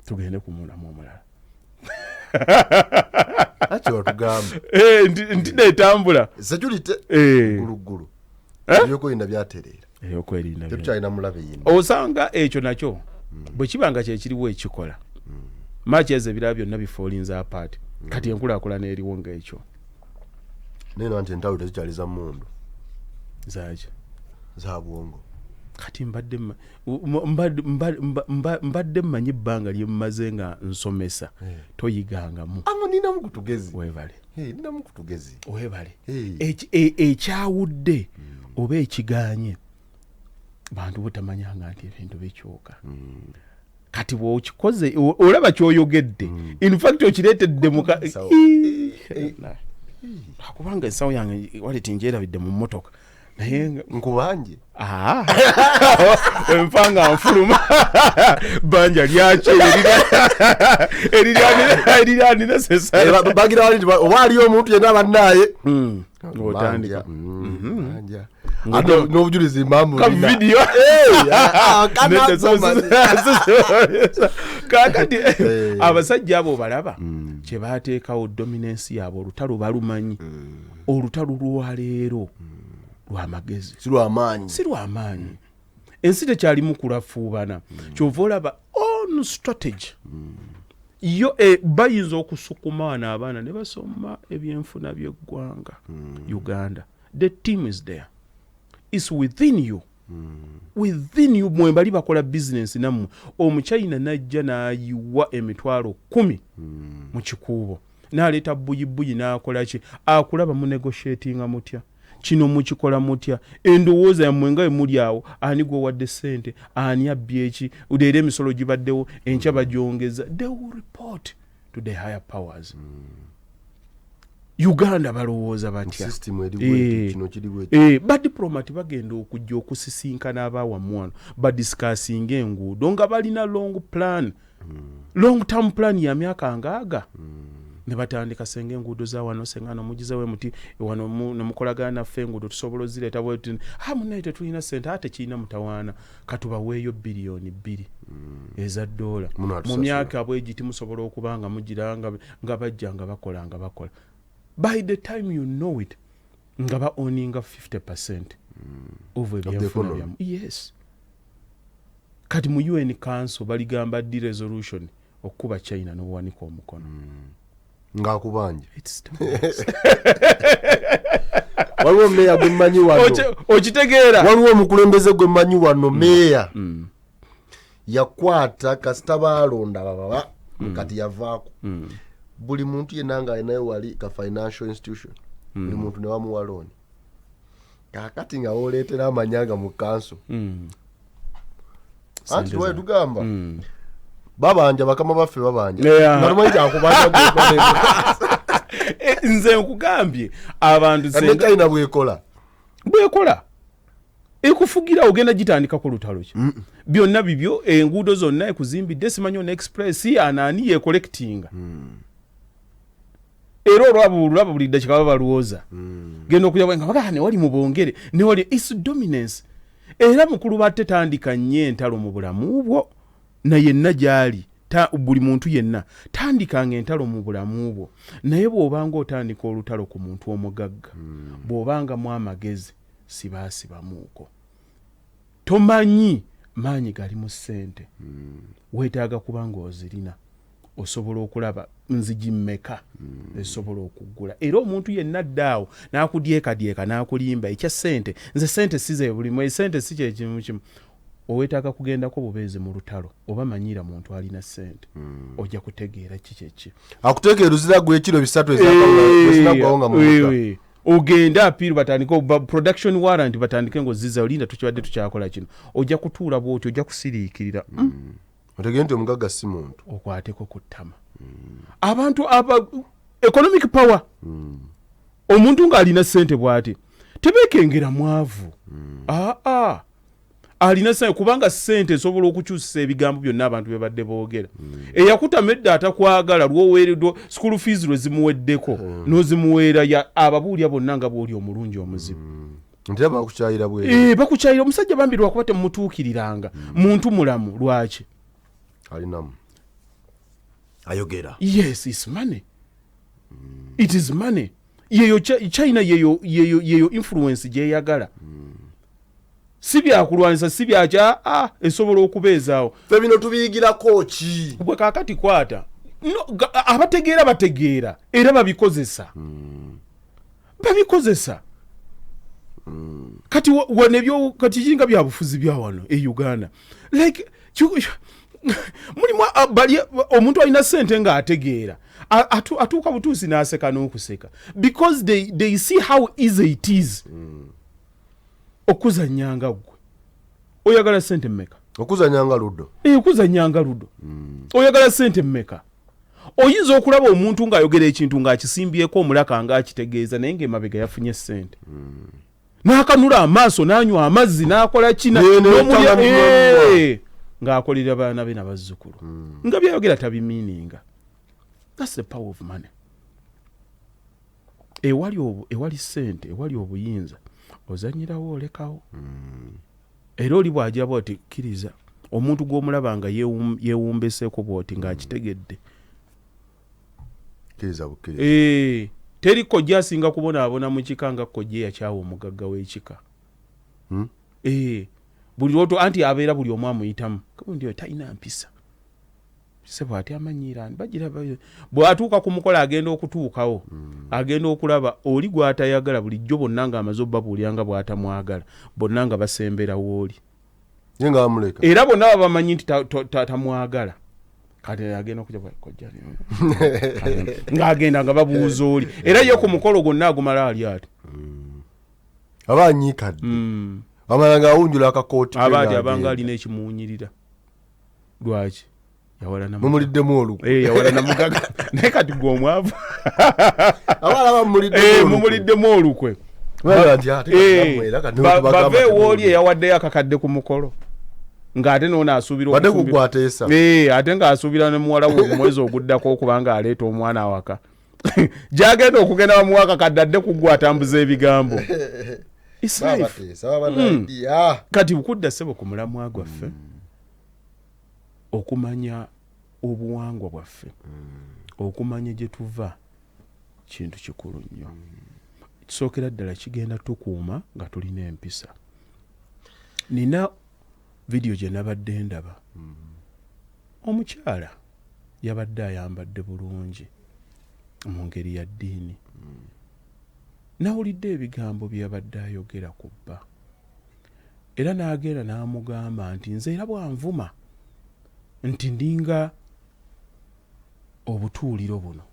Tugende kumulamu omulala ati watugamba nti netambula security guluggulu ebyokwerinda byatereera ebyokwerinda tetukyalina mulabe yino osanga ekyo nakyo bwe kibanga kyekiriwo ekikola maaki ezo ebirala byonna bifoolinza apart kati enkulaakulana eriwo ng'ekyo neno nti entawulo tezikyaliza mundu zaki za bwongo. Kati mbadde mmanyi ebbanga lye mmaze nga nsomesa toyigangamu. Ninamu kutugezi. Weebale. Ninamu kutugezi. Weebale. Ekyawudde oba ekiganye bantu butamanyanga nti ebintu bikyuka. Kati bw'okikoze olaba ky'oyogedde in fact okireetedde muka kubanga ensawo yange waleti ngyerabidde mu mmotoka naye nkubanje empanga nfuluma banja lyaki erirani necessary bagira wali waliyo omuntu yenna bannaye otandika ate n'obujulizi mambo ka video kakati abasajja abo balaba kye baateekawo dominance yaabwe olutalo balumanyi olutalo lwaleero lw'amagezi si lw'amaanyi ensi tekyalimu kulafuubana kyova olaba on strategy yo bayinza okusukumaana abaana ne basoma ebyenfuna by'eggwanga Uganda. The team is there. It's within you. Within you mwe bali bakola business nammwe. Omuchina najja n'ayiwa emitwalo 10 mu kikuubo n'aleeta buyibuyi n'akola ki akulaba mu negotiatinga mutya kino mukikola mutya endowooza yammwe nga emuli awo ani gwe wadde ssente ani abbye eki udeera emisolo gibaddewo enkya bagyongeza. They will report to the higher powers. Uganda balowooza batya badiplomat bagenda okujja okusisinkana abaawamu wano badisikasinga enguudo nga balina long term plan ya myaka ngaaga ne batandika senga enguudo za wano sengano mugizewe muti wano nemukolagana naffe enguudo tusobola ozireeta bwetu munaye tetulina ssente ate kiina mutawaana katubaweeyo biliyoni 2 eza dola mu myaka bwegiti musobola okuba nga mugira nga bajja nga bakola by the time you know it nga ba owninga 50% over ebyenfuna byamu. Yes, kati mu UN Council baligamba di resolution okuba China n'owanika omukono ngakubanje waliwo meya gwe mmanyi wano okitegeera waliwo omukulembeze gwe mmanyi wano meya yakwata kasita balonda baba kati yavaako buli muntu yenna nga alinayo wali ka financial institution buli muntu ne wamuwa looni kakati nga woleetera amanyanga mu kanso anti lwaye tugamba babanja bakama baffe babanja nalumanyi kyakubanja nze nkugambye abantu China bwekola ekufugira ogenda gitandika ku lutalo ki byonna bibyo enguudo zonna ekuzimbidde simanyi on express anaani ye collecting era olwaba buli dakika baba balwoza genda okuyaba nga bagaa ne wali mu bongere ne wali is dominance era mukulu batetandika nnyo entalo mu bulamu bwo na yenna gyali buli muntu yenna tandikanga entalo mu bulamu bwo naye bw'obanga otandika olutalo ku muntu omugagga bw'obanga mu amagezi sibaasibamuuko tomanyi maanyi gali mu ssente weetaaga kubanga ozirina osobola okulaba nzigi mmeka esobola okuggula era omuntu yenna ddaawo n'akudyekadyeka n'akulimba ekya ssente nze ssente size bulimu essente si kyekimu kimu oweetaaga kugendako bubeezi mu lutalo oba manyira muntu alina ssente ojja kutegeera kikyeki akutegeera uzira gwe ekiro 3 ezinaggwawo mu ogenda apiiru batandike production warrant batandike ng'ozizza olinda tukibadde tukyakola kino ojja kutuula bwotyo ojja kusiriikirira otegere nti omugagga si muntu okwateko ku ttama abantu economic power omuntu ng'alina ssente bw'ati tebeekengera mwavu alina ssente kubanga ssente esobola okukyusisa ebigambo byonna abantu bye badde boogera eyakutama edda atakwagala lw'oweereddwa school fees lwe zimuweddeko n'ozimuweera ababuulya bonna nga bw'oli omulungi omuzibu nti bakukyayira bwe bakukyayira omusajja bambi lwakuba temutuukiriranga muntu mulamu lwaki alinamu ayogera yes it's money it is money yeyo China yeyo influence gyeyagala si byakulwanyisa si byakya esobola okubeezaawo fe bino tubiyigirako ki bwe kaakati kwata abategeera bategeera era babikozesa kati wanebyo kati kinga bya bufuzi bya wano e Uganda like mulimu omuntu alina ssente nga ategeera atuuka butuusi n'aseka n'okuseka because they see how easy it is okuzanyanga gwe oyagala ssente mmeka okuzanyanga luddo okuzanyanga luddo oyagala ssente mmeka oyinza okulaba omuntu ng'ayogera ekintu ng'akisimbyeko omulaka ng'akitegeeza naye ng'emabega yafunye ssente n'akanula amaaso n'anywa amazzi n'akola kina ng'akolera baana be n'abazzukulu nga byayogera tabimiininga. That's the power of money. Ewali ssente, ewali obuyinza ozanyirawo olekawo. Era oli bw'ajja bw'oti kkiriza omuntu gw'omulaba nga yeewumbeseeko bw'oti ng'akitegedde. Teri kojja asinga kubonaabona mu kika nga kojja yakyawa omugagga w'ekika. Buli lwoto anti abeera buli omu amuyitamu ndio talina mpisa sebo ati amanyiira bagira bw'atuuka ku mukola agenda okutuukawo agenda okulaba oli gw'atayagala bulijjo bonna nga amaze obbabuulyanga bw'atamwagala bonna nga basembera w'oli era bonna babamanyi nti tamwagala kati agenda okujja kojja ng'agenda nga babuuza oli era ye ku mukolo gwonna agumala ali ati abanyiikadde amalanga awunjula akakooti abaati abanga alina ekimuwunyirira lwaki yawalana mumuliddemu olukwe yawalana mugaga naye kati gwe omwavu abalaba mumuliddemu olukwe bave wooli eyawaddeyo akakadde ku mukolo ng'ate noona asuubira ate ng'asuubira ne muwala we omwezi oguddako okubanga aleeta omwana awaka gy'agenda okugenda bamuwa akakadde adde kuggwa atambuza ebigambo. Kati bukudda ssebo ku mulamwa gwaffe okumanya obuwangwa bwaffe okumanya gye tuva kintu kikulu nnyo. Kisookera ddala kigenda tukuuma nga tulina empisa. Nina vidiyo gye nabadde ndaba omukyala yabadde ayambadde bulungi mu ngeri ya ddiini. Nawulidde ebigambo bye yabadde ayogera ku bba era n'agenda n'amugamba nti nze era bwanvuma nti ndinga obutuuliro buno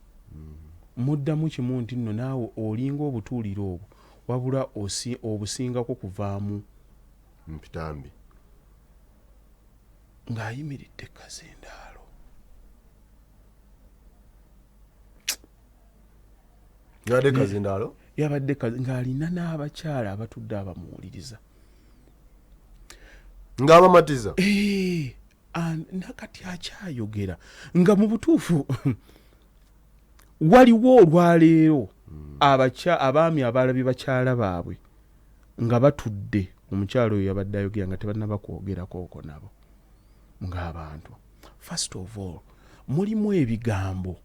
muddamu kimu nti nno naawe olinga obutuuliro obwo wabula obusingako kuvaamu mpitambi ng'ayimiridde Kazindaalo. yabadde Kazindaalo yabadde ng'alina n'abakyala abatudde abamuwuliriza ng'abamatiza nakati akyayogera nga mu butuufu waliwo olwaleero abaami abalabye bakyala baabwe nga batudde omukyalo oyo yabadde ayogera nga tebannaba kwogerako nabo ng'abantu. First of all mulimu ebigambo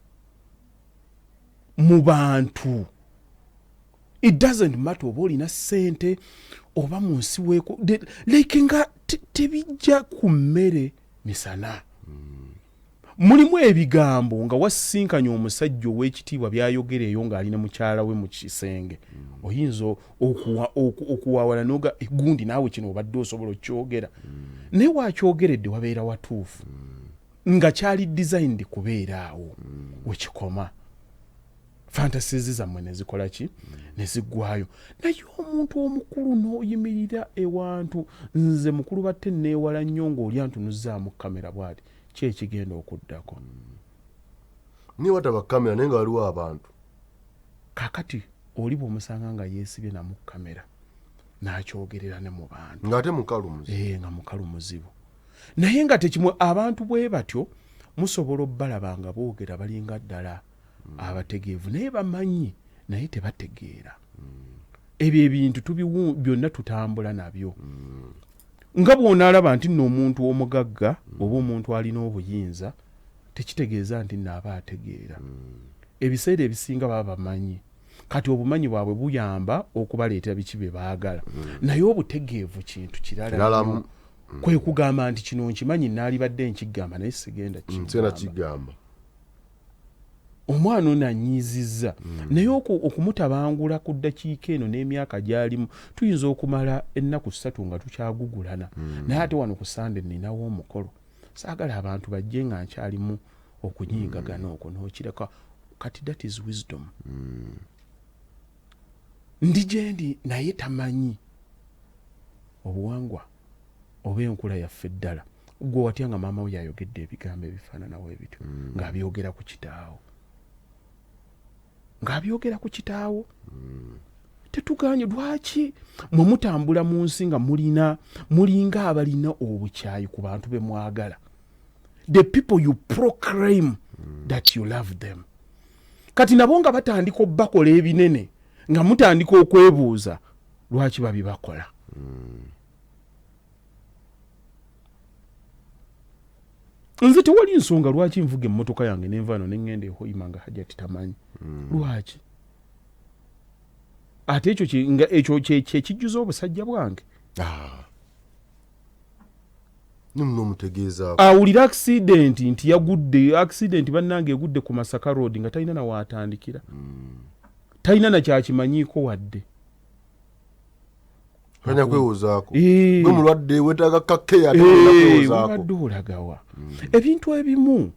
mu bantu. It doesn't matter oba olina ssente oba mu nsi weeko like nga tebijja ku mmere misana. Mulimu ebigambo nga wasisinkanya omusajja ow'ekitiibwa byayogera eyo ng'alina mukyala we mu kisenge oyinza okuwaawala noga egundi naawe kino obadde osobola okyogera naye wakyogeredde wabeera watuufu nga kyali designed kubeera awo wekikoma. Fantasies zammwe ne zikola ki ne ziggwayo. Naye omuntu omukulu n'oyimirira ewantu nze mukulu batte neewala nnyo ng'oli antunuzzaamu kamera bw'ati ki ekigenda okuddako. niye wataba kamera naye nga waliwo abantu. Kakati oli bw'omusanga nga yeesibye namu kamera n'akyogerera ne mu bantu ng'ate mukalu muzibu. Nga mukalu muzibu. Naye nga tekimwe abantu bwe batyo musobola obbalaba nga boogera balinga ddala abategeevu naye bamanyi naye tebategeera. Ebyo ebintu byonna tutambula nabyo. Nga bw'onaalaba nti nno omuntu omugagga oba omuntu alina obuyinza tekitegeeza nti nno aba ategeera. Ebiseera ebisinga baba bamanyi kati obumanyi bwabwe buyamba okubaleetera biki bye baagala naye obutegeevu kintu kirala kwe kugamba nti kino nkimanyi naalibadde nkigamba naye sigenda kigamba. Omwana ono anyiizizza naye okumutabangula ku ddakiika eno n'emyaka gy'alimu tuyinza okumala ennaku 3 nga tukyagugulana naye ate wano ku Sande ninawo omukolo saagala abantu bajje nga nkyalimu okunyiigagana okwo n'okireka kati that is wisdom. Ndi gyendi naye tamanyi obuwangwa oba enkula yaffe ddala. Gwe watya nga maama we yayogedde ebigambo ebifaananawo ebityo ng'abyogera ku kitaawo tetuganye lwaki mwe mutambula mu nsi nga mulinga abalina obukyayi ku bantu be mwagala. The people you proclaim that you love them. Kati nabo nga batandika bakola ebinene nga mutandika okwebuuza lwaki babibakola. Nze tewali nsonga lwaki nvuga emmotoka yange nenvaano nengenda ehoima nga Hajati tamanyi. Lwaki? Ate ekyo kyekijjuza obusajja bwange. N'omutegeeza awulira accident nti yagudde accident bannange egudde ku Masaka Road nga talina na waatandikira. Talina na kyakimanyiiko wadde. kanya kwewozaako gwe mulwadde wetaaga kakke ate kwewozaako wadde olagawa. Ebintu ebimu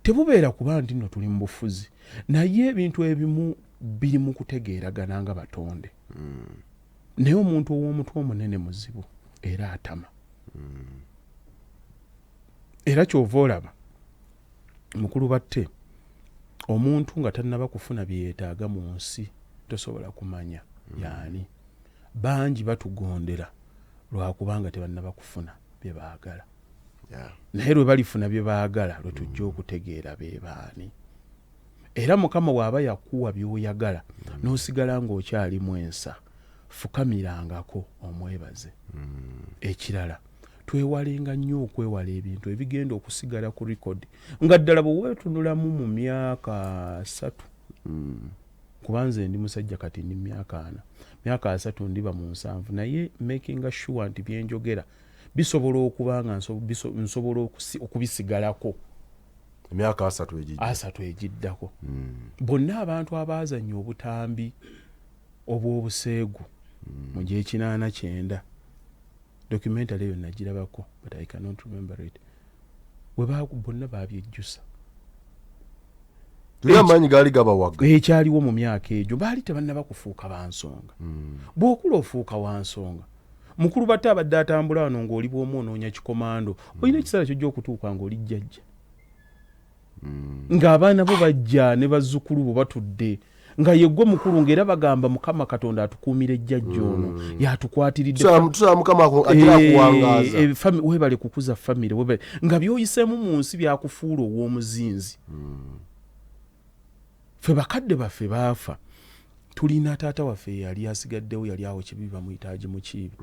tebubeera kuba nti nno tuli mu bufuzi naye ebintu ebimu biri mu kutegeeragana nga batonde. Naye omuntu ow'omutwe omunene muzibu era atama. Era kyova olaba mukulu batte omuntu nga tannaba kufuna byeyeetaaga mu nsi tosobola kumanya yaani. Bangi batugondera lwakubanga tebannaba kufuna bye baagala. Naye lwe balifuna bye baagala lwe tujja okutegeera be baani. Era Mukama bw'aba yakuwa by'oyagala n'osigala ng'okyalimu ensa fukamirangako omwebaze. Ekirala twewalenga nnyo okwewala ebintu ebigenda okusigala ku record nga ddala bwe weetunulamu mu myaka 3 kubanze ndi musajja kati ndi myaka 3 ndiba mu 7 naye making sure nti byenjogera bisobola okuba nga nsobola okubisigalako emyaka 3 egiddako. Bonna abantu abaazanya obutambi obw'obuseegu mu gy'ekinaana 9 documentary eyo nagirabako but I cannot remember it. Bonna babyejjusa. Tuli amanyi gaali gabawaga. Ekyaliwo mu myaka egyo baali tebannaba kufuuka bansonga. Bw'okula ofuuka wansonga. Mukulu batte abadde atambula wano ng'oli bw'omwonoonya kikomando. Olina ekiseera ky'ojja okutuuka ng'oli jjajja. Ng'abaana bo bajja ne bazzukulu bo batudde. Nga yeggwe mukulu ng'era bagamba Mukama Katonda atukuumire jjajja ono yatukwatiridde. Tusaba Mukama agira kuwangaaza. Weebale kukuza famire weebale. Nga by'oyiseemu mu nsi byakufuula ow'omuzinzi. Ffe bakadde baffe baafa. Tulina taata waffe yali asigaddewo yali awo kibi bamuyita Haji Mukiibi.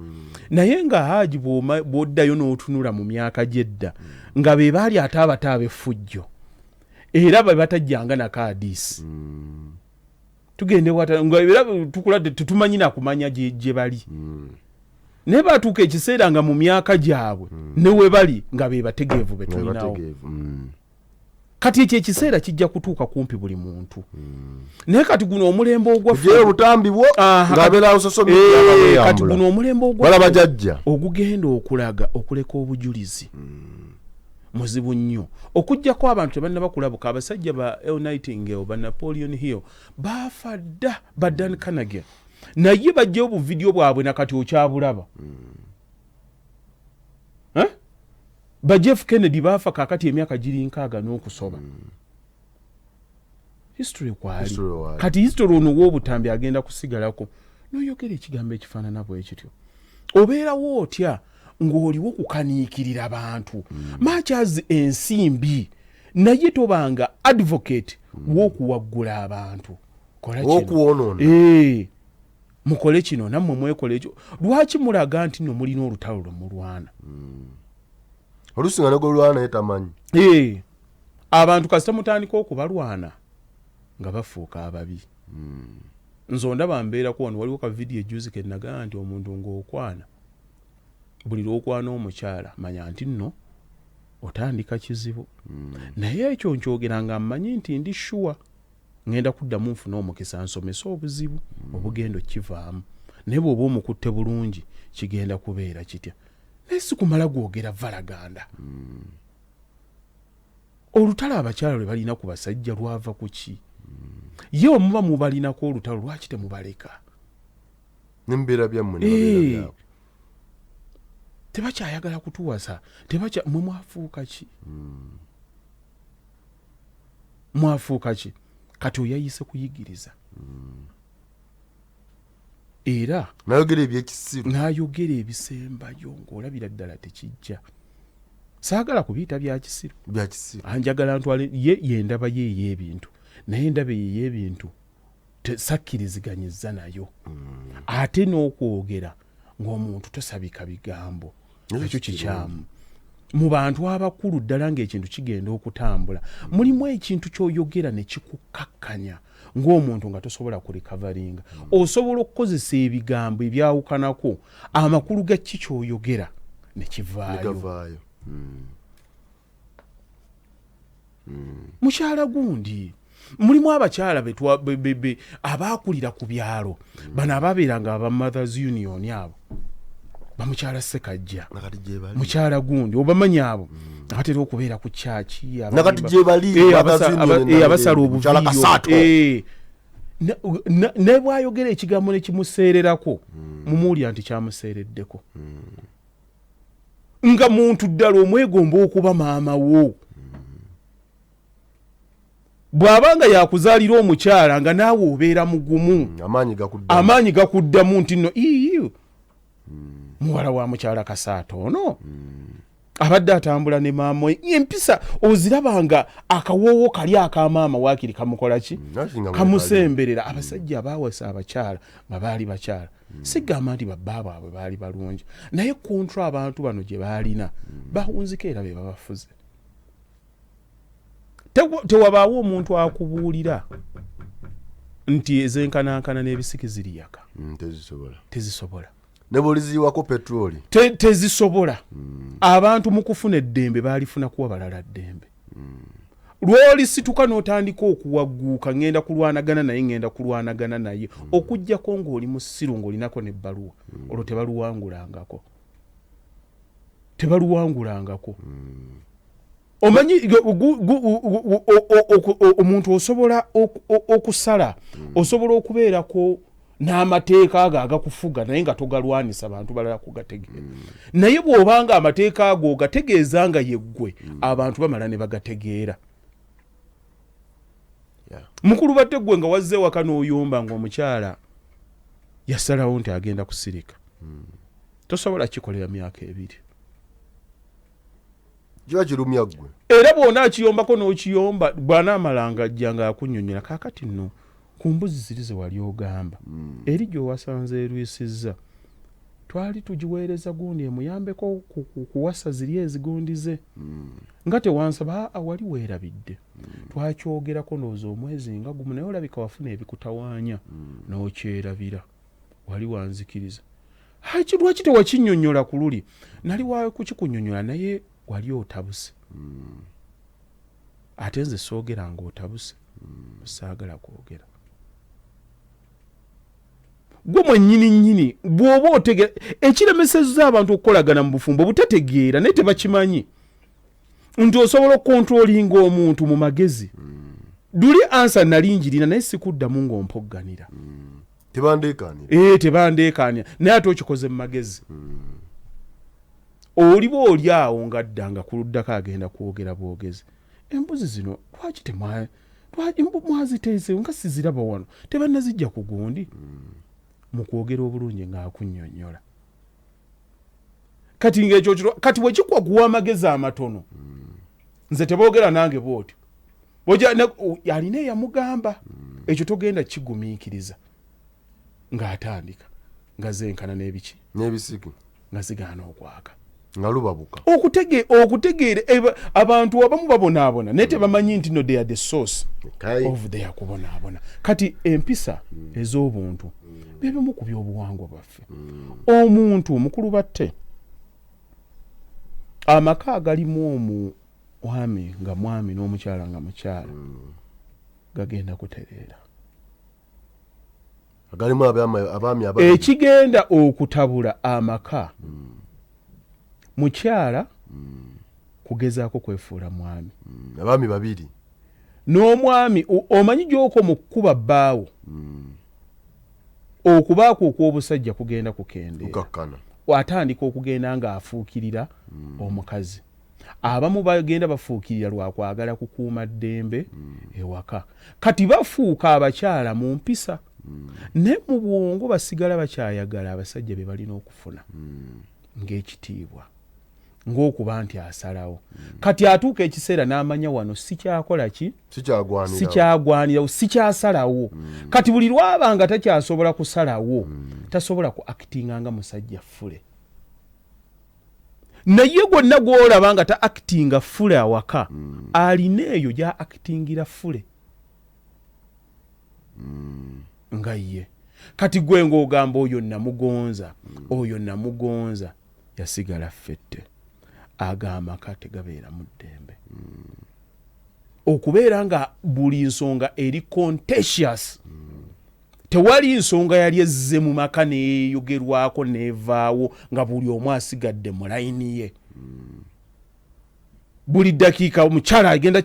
Naye nga Haji bw'oddayo n'otunula mu myaka gyedda nga be baali ate abataaba effujjo. Era batajjanga na kaadisi. Tugende wata nga era tukuladde tetumanyi na kumanya gye bali. Ne batuuka ekiseera nga mu myaka gyabwe ne we bali nga be bategeevu be tulinawo. Kati ekyo ekiseera kijja kutuuka kumpi buli muntu. Naye kati guno omulembe ogwaffe ye butambi bwo ng'abeera ososomi y'abayambula. Kati guno omulembe ogwaffe balaba jajja ogugenda okulaga okuleka obujulizi. Muzibu nnyo okujjako abantu tebanna kulabuka abasajja ba El Nightingale ba Napoleon Hill baafa dda ba Dan Carnegie naye bajja obu video bwabwe nakati okyabulaba. Ba Jeff Kennedy baafa kakati emyaka giri 6 n'okusoba. History kwali kati history ono w'obutambi agenda kusigalako n'oyogera ekigambo ekifaanana bwekityo obeerawo otya ng'oliwo kukaniikirira abantu machazi ensimbi naye tobanga advocate w'okuwaggula abantu w'okuwonoona. Mukole kino nammwe mwekole ekyo. Lwaki mulaga nti nno mulina olutalo lwemulwana? Oluusi nga negolwana ye tamanyi. Abantu kasita mutandika okubalwana nga bafuuka ababi. Nze ndaba mbeerako wano waliwo ka vidiyo ejjuzi ke nagamba nti omuntu ng'okwana buli lw'okwana omukyala manya nti nno otandika kizibu. Naye ekyo nkyogera nga mmanyi nti ndi sure ngenda kuddamu nfuna omukisa nsomesa obuzibu obugendo kivaamu. Naye bw'oba omukutte bulungi kigenda kubeera kitya. Naye si kumala gwogera valaganda. Olutalo abakyala lwe balina ku basajja lwava ku ki? Ye omuba mubalinako olutalo lwaki temubaleka? N'embeera byammwe n'embeera byabwe. Tebakyayagala kutuwasa. Mwe mwafuuka ki? Mwafuuka ki? Kati oyayise kuyigiriza. era nayogera ebyekisiru n'ayogera ebisembayo ng'olabira ddala tekijja. Saagala kubiyita bya kisiru, anjagala ntwale ye ndaba ye ey'ebintu, naye endaba ey'ebintu sakkiriziganyizza nayo. Ate n'okwogera ng'omuntu tosabika bigambo, ekyo kikyamu. Mu bantu abakulu ddala ng'ekintu kigenda okutambula, mulimu ekintu ky'oyogera ne kikukkakkanya ng'omuntu nga tosobola kulikavaringa. Osobola okukozesa ebigambo ebyawukanako, amakulu ga ki ky'oyogera ne kivaayo. Mukyala gundi, mulimu abakyala abaakulira ku byalo, bano ababeeranga aba Mothers Union abo, bamukyala Ssekajja, mukyala gundi obamanyi abo abatera okubeera ku kyaki, abasala obuviyo, ne bwayogera ekigambo ne kimuseererako, mumuwulira nti kyamuseereddeko. Nga muntu ddala omwegomba okuba maama wo. Bw'abanga yakuzaalira omukyala nga naawe obeera mugumu, amaanyi gakuddamu nti nno muwala wa mukyala Kasaato ono abadde atambula ne maama we, empisa ozirabanga akawoowo kali akamaama waakiri kamukola ki, kamusemberera. Abasajja abaawasa abakyala nga baali bakyala, sigamba nti babbaabwe abwe baali balungi, naye kontra abantu bano gye baalina bawunzika era be babafuze. Tewabaawo omuntu akubuulira nti ezenkanankana n'ebisikiziri yaka, tezisobola. Ne boliziwako petroli tezisobola. Abantu mu kufuna eddembe baalifuna kuwa balala ddembe. Lw'olisituka n'otandika okuwagguuka, ngenda kulwanagana naye okuggyako ng'oli mu ssiru ng'olinako n'ebbaluwa, olwo tebaluwangulangako. Omanyi omuntu osobola okusala, osobola okubeerako n'amateeka ago agakufuga naye nga togalwanisa abantu balala kugategeera. Naye bw'obanga amateeka ago gategeeza nga yeggwe, abantu bamala ne bagategeera. Mukulu badde gwe nga wazze waka n'oyomba ng'omukyala yasalawo nti agenda kusirika, tosobola kikolera myaka 2. Kiba kirumya ggwe. Era bw'ona akiyombako n'okiyomba, bw'anaamalanga ajja nga akunnyonnyola, kaakati nno ku mbuzi ziri ze wali ogamba, eri gy'owasanze erwisizza, twali tugiweereza gundi emuyambeko kuwasa ziri ezigundize. Nga tewansaba wali weerabidde. Twakyogerako ndowooza omwezi nga gumu, naye olabika wafuna ebikutawaanya n'okyerabira. Wali wanzikiriza. Lwaki tewakinnyonnyola ku luli? Nali wa kukikunnyonnyola naye wali otabuse. Ate nze soogera ng'otabuse, saagala kwogera. Gwe mwennyini bw'oba otegera ekiremesezza abantu okukolagana mu bufumbo butategeera naye tebakimanyi nti osobola okukontrolinga omuntu mu magezi. Duli ansa nali njirina naye sikuddamu ng'ompogganira. Tebandeekaanira naye ate okikoze mu magezi. Oliba oli awo ng'addanga ku luddako agenda kwogera bwogezi. Embuzi zino lwaki mwaziteeze nga siziraba wano, tebannazijja ku gundi. Mu kwogera obulungi ng'akunnyonnyola. Kati ng'ekyo kati bwe kikwaguwa amagezi amatono, nze teboogera nange bw'otyo. Alina eyamugamba, ekyo togenda kigumiikiriza. Ng'atandika nga zenkana n'ebiki n'ebisiki nga zigaana okwaka. Nga lubabuka. Okutegeera abantu abamu babonaabona naye tebamanyi nti no they are the source of their kubonaabona. Kati empisa ez'obuntu bebimu ku byobuwangwa bwaffe. Omuntu omukulu batte amaka agalimu omwami nga mwami n'omukyala nga mukyala gagenda kutereera. Agalimu abaami ekigenda okutabula amaka mukyala kugezaako kwefuula mwami. Abaami babiri n'omwami omanyi gy'oko mu kkuba bbaawo okubaako okw'obusajja kugenda kukendeera. Atandika okugenda ng'afuukirira omukazi. Abamu bagenda bafuukirira lwakwagala kukuuma ddembe ewaka. Kati bafuuka abakyala mu mpisa. ne mu bwongo basigala bakyayagala abasajja be balina okufuna ng'ekitiibwa ng'okuba nti asalawo kati atuuka ekiseera n'amanya wano sikyakola ki sikyagwanirawo sikyasalawo kati buli lwaba nga takyasobola kusalawo tasobola ku actinga nga musajja ffule naye gwonna gw'olaba nga ta actinga ffule awaka alina eyo gya actingira ffule nga ye kati gwe ng'ogamba oyo namugonza yasigala ffette ag'amaka tegabeera mu ddembe okubeera nga buli nsonga eri contentious tewali nsonga yali ezze mu maka neeyogerwako neevaawo nga buli omu asigadde mu layini ye buli ddakiika omukyala agenda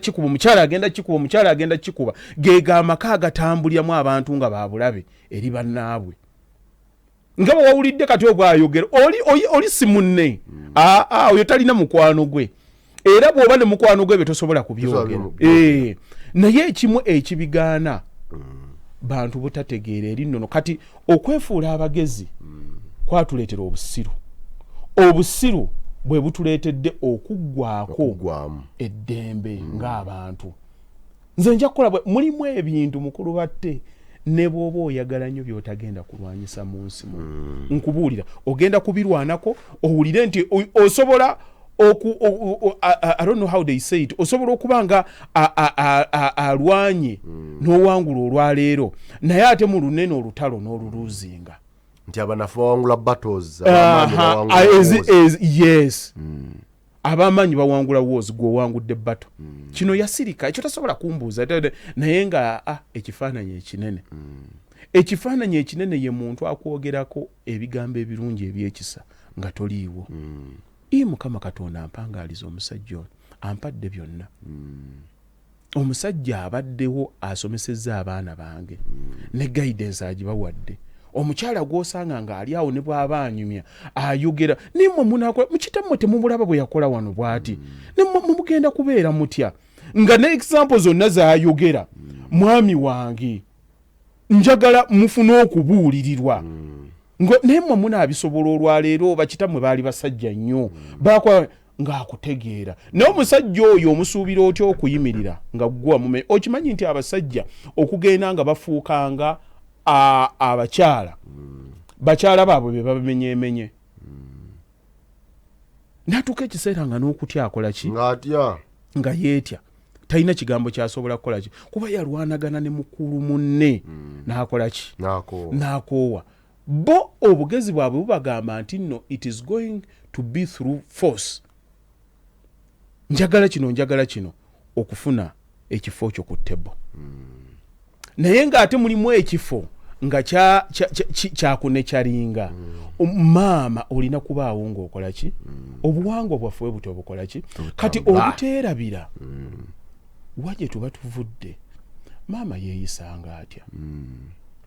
kikuba geega amaka agatambuliramu abantu nga babulabe eri bannaabwe nga bwawulidde kati obwayogera oli si munne oyo talina mukwano gwe era bw'oba ne mukwano gwe be tosobola kubyogera naye ekimu ekibigaana bantu butategeera eri nnono kati okwefuula abagezi kwatuleetera obusiru bwe butuleetedde okuggwako eddembe ng'abantu nze nja kukola mulimu ebintu mukulu batte ne bw'oba oyagala nnyo by'otagenda kulwanyisa mu nsi nkubuulira ogenda kubirwanako owulire nti osobola I don't know how they say it osobola okuba nga alwanye n'owangula olwaleero naye ate mu lunene olutalo n'oluluuzinga nti abanafu bawangula battles yes abamanyi bawangula woozi gw'owangudde batto kino yasirika ekyo tasobola kumbuuza naye nga ekifaananyi ekinene ye muntu akwogerako ebigambo ebirungi ebyekisa nga toliiwo Mukama Katonda ampangaaliza omusajja ono ampadde byonna omusajja abaddewo asomesezza abaana bange ne guidance agibawadde omukyala gw'osanga ng'ali awo ne bw'aba anyumya ayogera nimwe munakola mukitammwe temumulaba bwe yakola wano bw'ati nimwe mugenda kubeera mutya nga ne example zonna z'ayogera mwami wange njagala mufune okubuulirirwa naye mmwe munaabisobola olwaleero bakitammwe baali basajja nnyo bakola ng'akutegeera naye omusajja oyo omusuubira otya okuyimirira nga ggwa mume okimanyi nti abasajja okugenda nga bafuukanga abakyala bakyala baabwe be babamenyeemenye natuuka ekiseera nga n'okutya akola ki nga yeetya talina kigambo kyasobola kukola ki kuba yalwanagana ne mukulu munne n'akola ki n'akoowa bo obugezi bwabwe bubagamba nti no it is going to be through force njagala kino okufuna ekifo kyo ku ttebo naye ng'ate mulimu ekifo nga kyakunekyalinga maama olina kubaawo ng'okola ki obuwangwa bwaffe buti obukola ki kati obuteerabira wajje tuba tuvudde maama yeeyisanga atya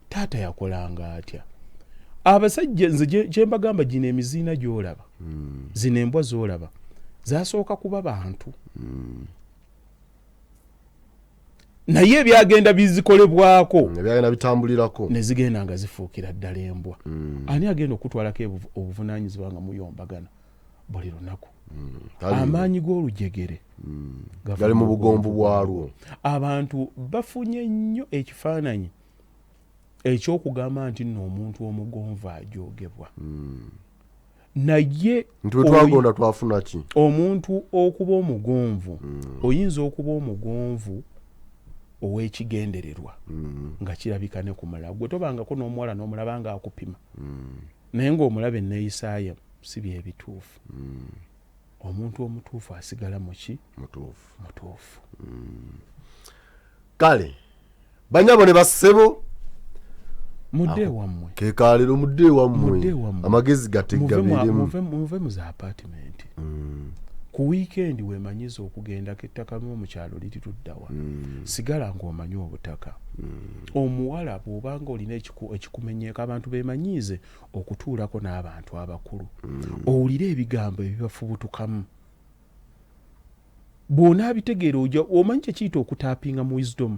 taata yakolanga atya abasajja nze gye mbagamba gino emiziina gy'olaba zino embwa z'olaba zasooka kuba bantu naye ebyagenda bizikolebwako ebyagenda bitambulirako ne zigenda nga zifuukira ddala embwa ani agenda okutwalako obuvunaanyizibwa nga muyombagana buli lunaku amaanyi g'olujegere gali mu bugomvu bwalwo abantu bafunye nnyo ekifaananyi ekyokugamba nti nno omuntu omugonvu ajoogebwa naye twagonda twafuna ki omuntu okuba omugonvu oyinza okuba omugonvu ow'ekigendererwa nga kirabika ne kumala gwe tobangako n'omuwala n'omulaba nga akupima naye ng'omulaba enneeyisaayo si byebituufu omuntu omutuufu asigala muki mutuufu kale banyabo ne bassebo mudde wammwe kekalero mudde wammwe amagezi gategabirimu muve mu za apartment ku weekend weemanyiza okugenda ettaka n'omukyalo liri luddawa sigala ng'omanyi obutaka omuwala bw'obanga olina ekikumenyeeko abantu beemanyiize okutuulako n'abantu abakulu owulire ebigambo ebibafubutukamu bw'onaabitegeera ojja omanyi kye kiyita okutaapinga mu wisdom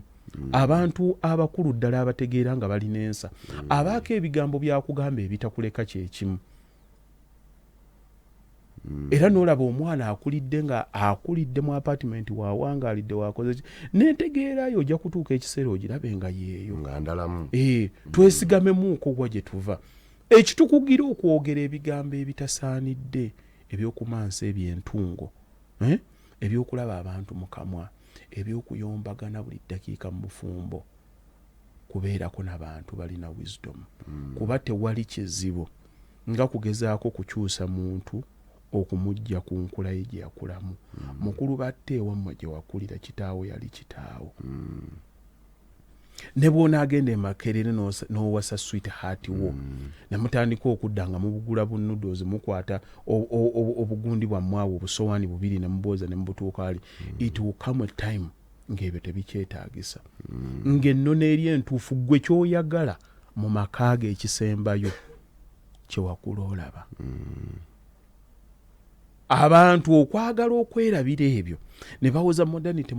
abantu abakulu ddala abategeera nga balina ensa abaako ebigambo byakugamba ebitakuleka kyekimu era n'olaba omwana akulidde nga akulidde mu apartment wawangalidde wakoze n'entegeerayo ojja kutuuka ekiseera ogirabe nga yeeyo nga ndalamu twesigamemuuko gwa gye tuva ekitukugira okwogera ebigambo ebitasaanidde ebyokumansa ebyentungo ebyokulaba abantu mu kamwa ebyokuyombagana buli ddakiika mu bufumbo kubeerako n'abantu balina wisdom kuba tewali kizibu nga kugezaako kukyusa muntu okumujja ku nkula ye gye yakulamu mukulu batte ewammwe gye wakulira kitaawo yali kitaawo ne bw'onaagenda emakerere n'owasa sweetheart wo ne mutandika okudda nga mubugula bunnudozi mukwata obugundi bwammwe awo obusowaani bubiri ne mubooza ne mubutuuka ali it will come a time ng'ebyo tebikyetaagisa ng'ennono eri entuufu gwe ky'oyagala mu maka ge ekisembayo kye wakula olaba abantu okwagala okwerabira ebyo ne bawoza modernity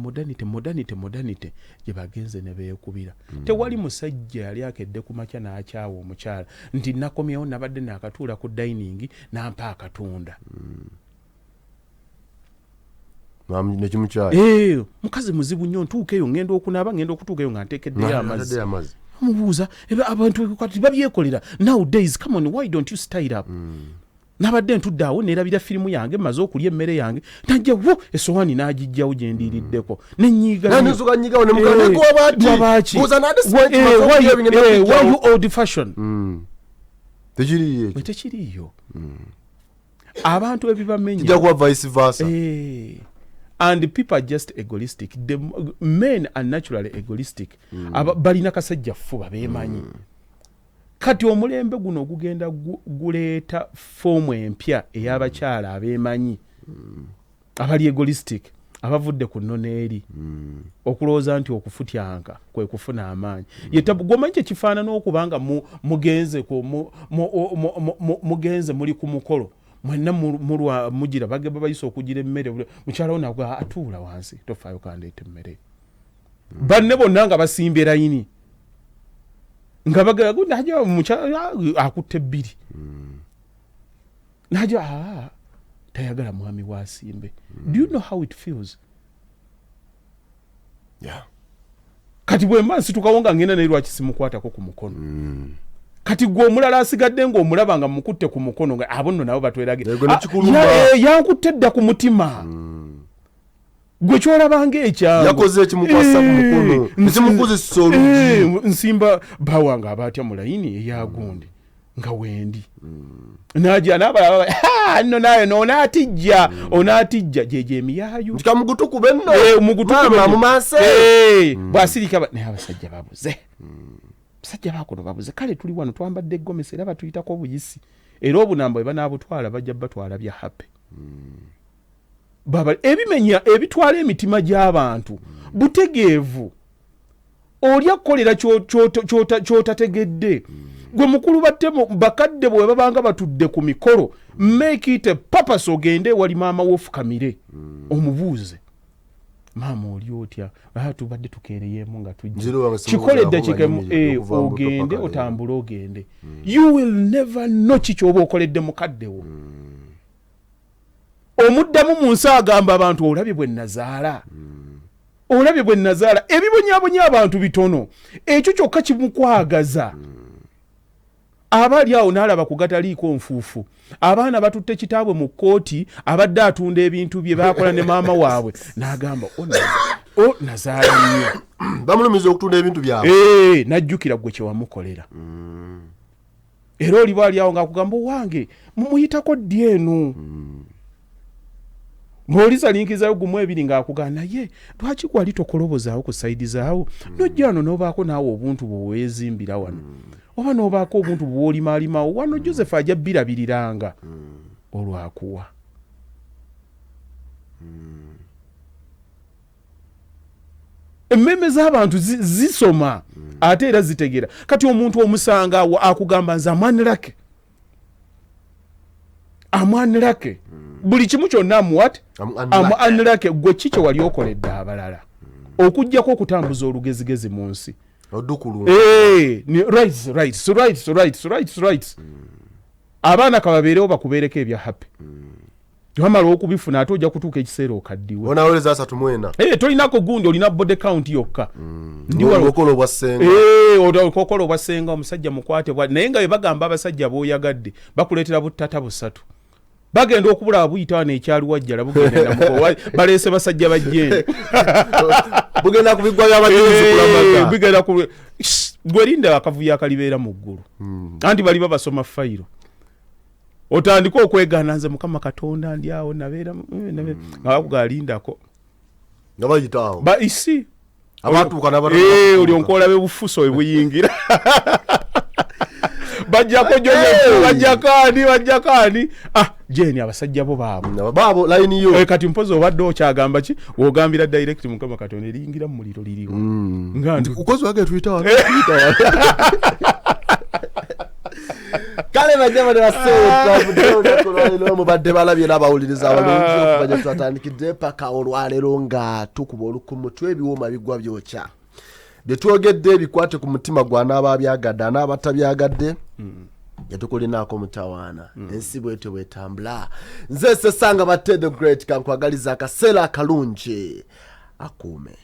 gye bagenze ne beekubira tewali musajja yali akedde ku makya n'akyawa omukyala nti nakomyewo nabadde naakatuula ku dining nampa akatunda mukazi muzibu nnyo ntuukeyo ngenda okunaaba ngenda okutuukayo nga nteekeddeyo amazzi mubuuza abantu kati babyekolera nowadays come on why don't you style up nabadde ntudde awo neerabira firimu yange maze okulya emmere yange najja wo esowaani n'agijjawo gye ndiiriddeko nenyiigawhy old fashion tekiriyo abantu ebibamenya and people are just egoistic. The men are naturally egoistic. Balina kasajja fuba beemanyi. Kati omulembe guno gugenda guleeta fomu empya ey'abakyala abeemanyi. Abali egoistic. Abavudde ku nnono eri. Okulowooza nti okufutyanka kwe kufuna amaanyi. Gwomanyi kye kifaanana okubanga mugenze muli ku mukolo. Mwenna mugira bageba bayisa okugira emmere mukyala ono agwa atuula wansi tofaayo kandeeta emmere banne bonna nga basimba erayini nga bagala najja mukyala akutte ebbiri najja tayagala mwami waasimbe. Do you know how it feels? Yeah. Kati bwe mmansi tukawonga ngenda naye lwaki simukwatako ku mukono. Kati gwe omulala asigadde ng'omulaba nga mukutte ku mukono nga abo nno nabo batwerage yankutte dda ku mutima gwe kyolabanga ekyangu yakoze ekimukwasa ku mukono ekimukozesa olugi nsimba bawanga abatya mu layini eyagundi nga wendi najja n'abalaba nno naye onaatijja gyegyo emiyayu kikamugutukube nno mu maaso bw'asirika naye abasajja babuze basajja bakono babuze kale tuli wano twambadde eggomesi era batuyitako obuyisi era obunamba bwe banaabutwala bajja batwala bya happy baba ebimenya ebitwala emitima gy'abantu butegeevu olya kukolera ky'otategedde gwe mukulu battemu bakadde bwe babanga batudde ku mikolo make it a purpose ogende wali maama wofukamire omubuuze maama oli otya tubadde tukeereyemu nga tujja kikole eddakiika ogende otambule ogende you will never know kikyoba okoledde mukaddewo omuddamu mu nsi agamba abantu olabye bwe nazaala ebibonyabonya abantu bitono ekyo kyokka kimukwagaza abali awo n'alaba ku gataliiko nfuufu abaana batutte kitaabwe mu kkooti abadde atunda ebintu bye baakola ne maama waabwe n'agamba nazaala nnyo bamulumiza okutunda ebintu byabwe najjukira gwe kye wamukolera era oli baali awo ng'akugamba owange mumuyitako ddi eno ng'olizalinkizayo gumu ebiri ng'akugamba naye lwaki gwali tokolobozaawo ku sayidi zaawo nojja wano n'obaako naawe obuntu bwe weezimbira wano oba n'obaako obuntu bw'olimaalimawo wano Joseph ajja birabiriranga olwakuwa emmeme z'abantu zisoma ate era zitegera kati omuntu omusanga akugamba nze amwanirake buli kimu kyonna amuwat amuanirake gwe kikye wali okoledde abalala okujjako okutambuza olugezigezi mu nsi odukulu ni rights abaana kababeerewo bakubeereko ebya happy wamala okubifuna ate ojja kutuuka ekiseera okaddiwe onawoleza 34 tolinako gundi olina body count yokka okola obwasenga okola obwasenga omusajja mukwate naye nga bwe bagamba abasajja b'oyagadde bakuleetera buttata busatu bagenda okubula buyita n'ekyali wajjala bugenda baleese basajja bajjeni bugenda kubigwa by'abajulizi kulamaga bigenda ku gwerinda akavuyo akalibeera mu ggulu anti bali babasoma fayiro otandika okwegaana nze Mukama Katonda ndi awo nabeera nga bakugalindako nga bayitaawo isi abatuuka oli onkola bebufuso we buyingira bajjako bajjakaani jeni abasajja bo baabo line yo kati mpozi obadde okyagamba ki wogambira direct Mukama Katonda eriyingira mu muliro liriwo nga ukozi wage twita kale bajjaba ne baseta mubadde balabye n'abawuliriza abalungi okubajja twatandikidde paka olwaleero nga tukuba olukumu twebiwooma bigwa byokya bye twogedde bikwate ku mutima gwana ababyagadde n'abatabyagadde yatukulinaako mutawaana ensi bwetyo bwetambula nze Sesanga Bate the Great kankwagaliza akaseera akalungi akuume.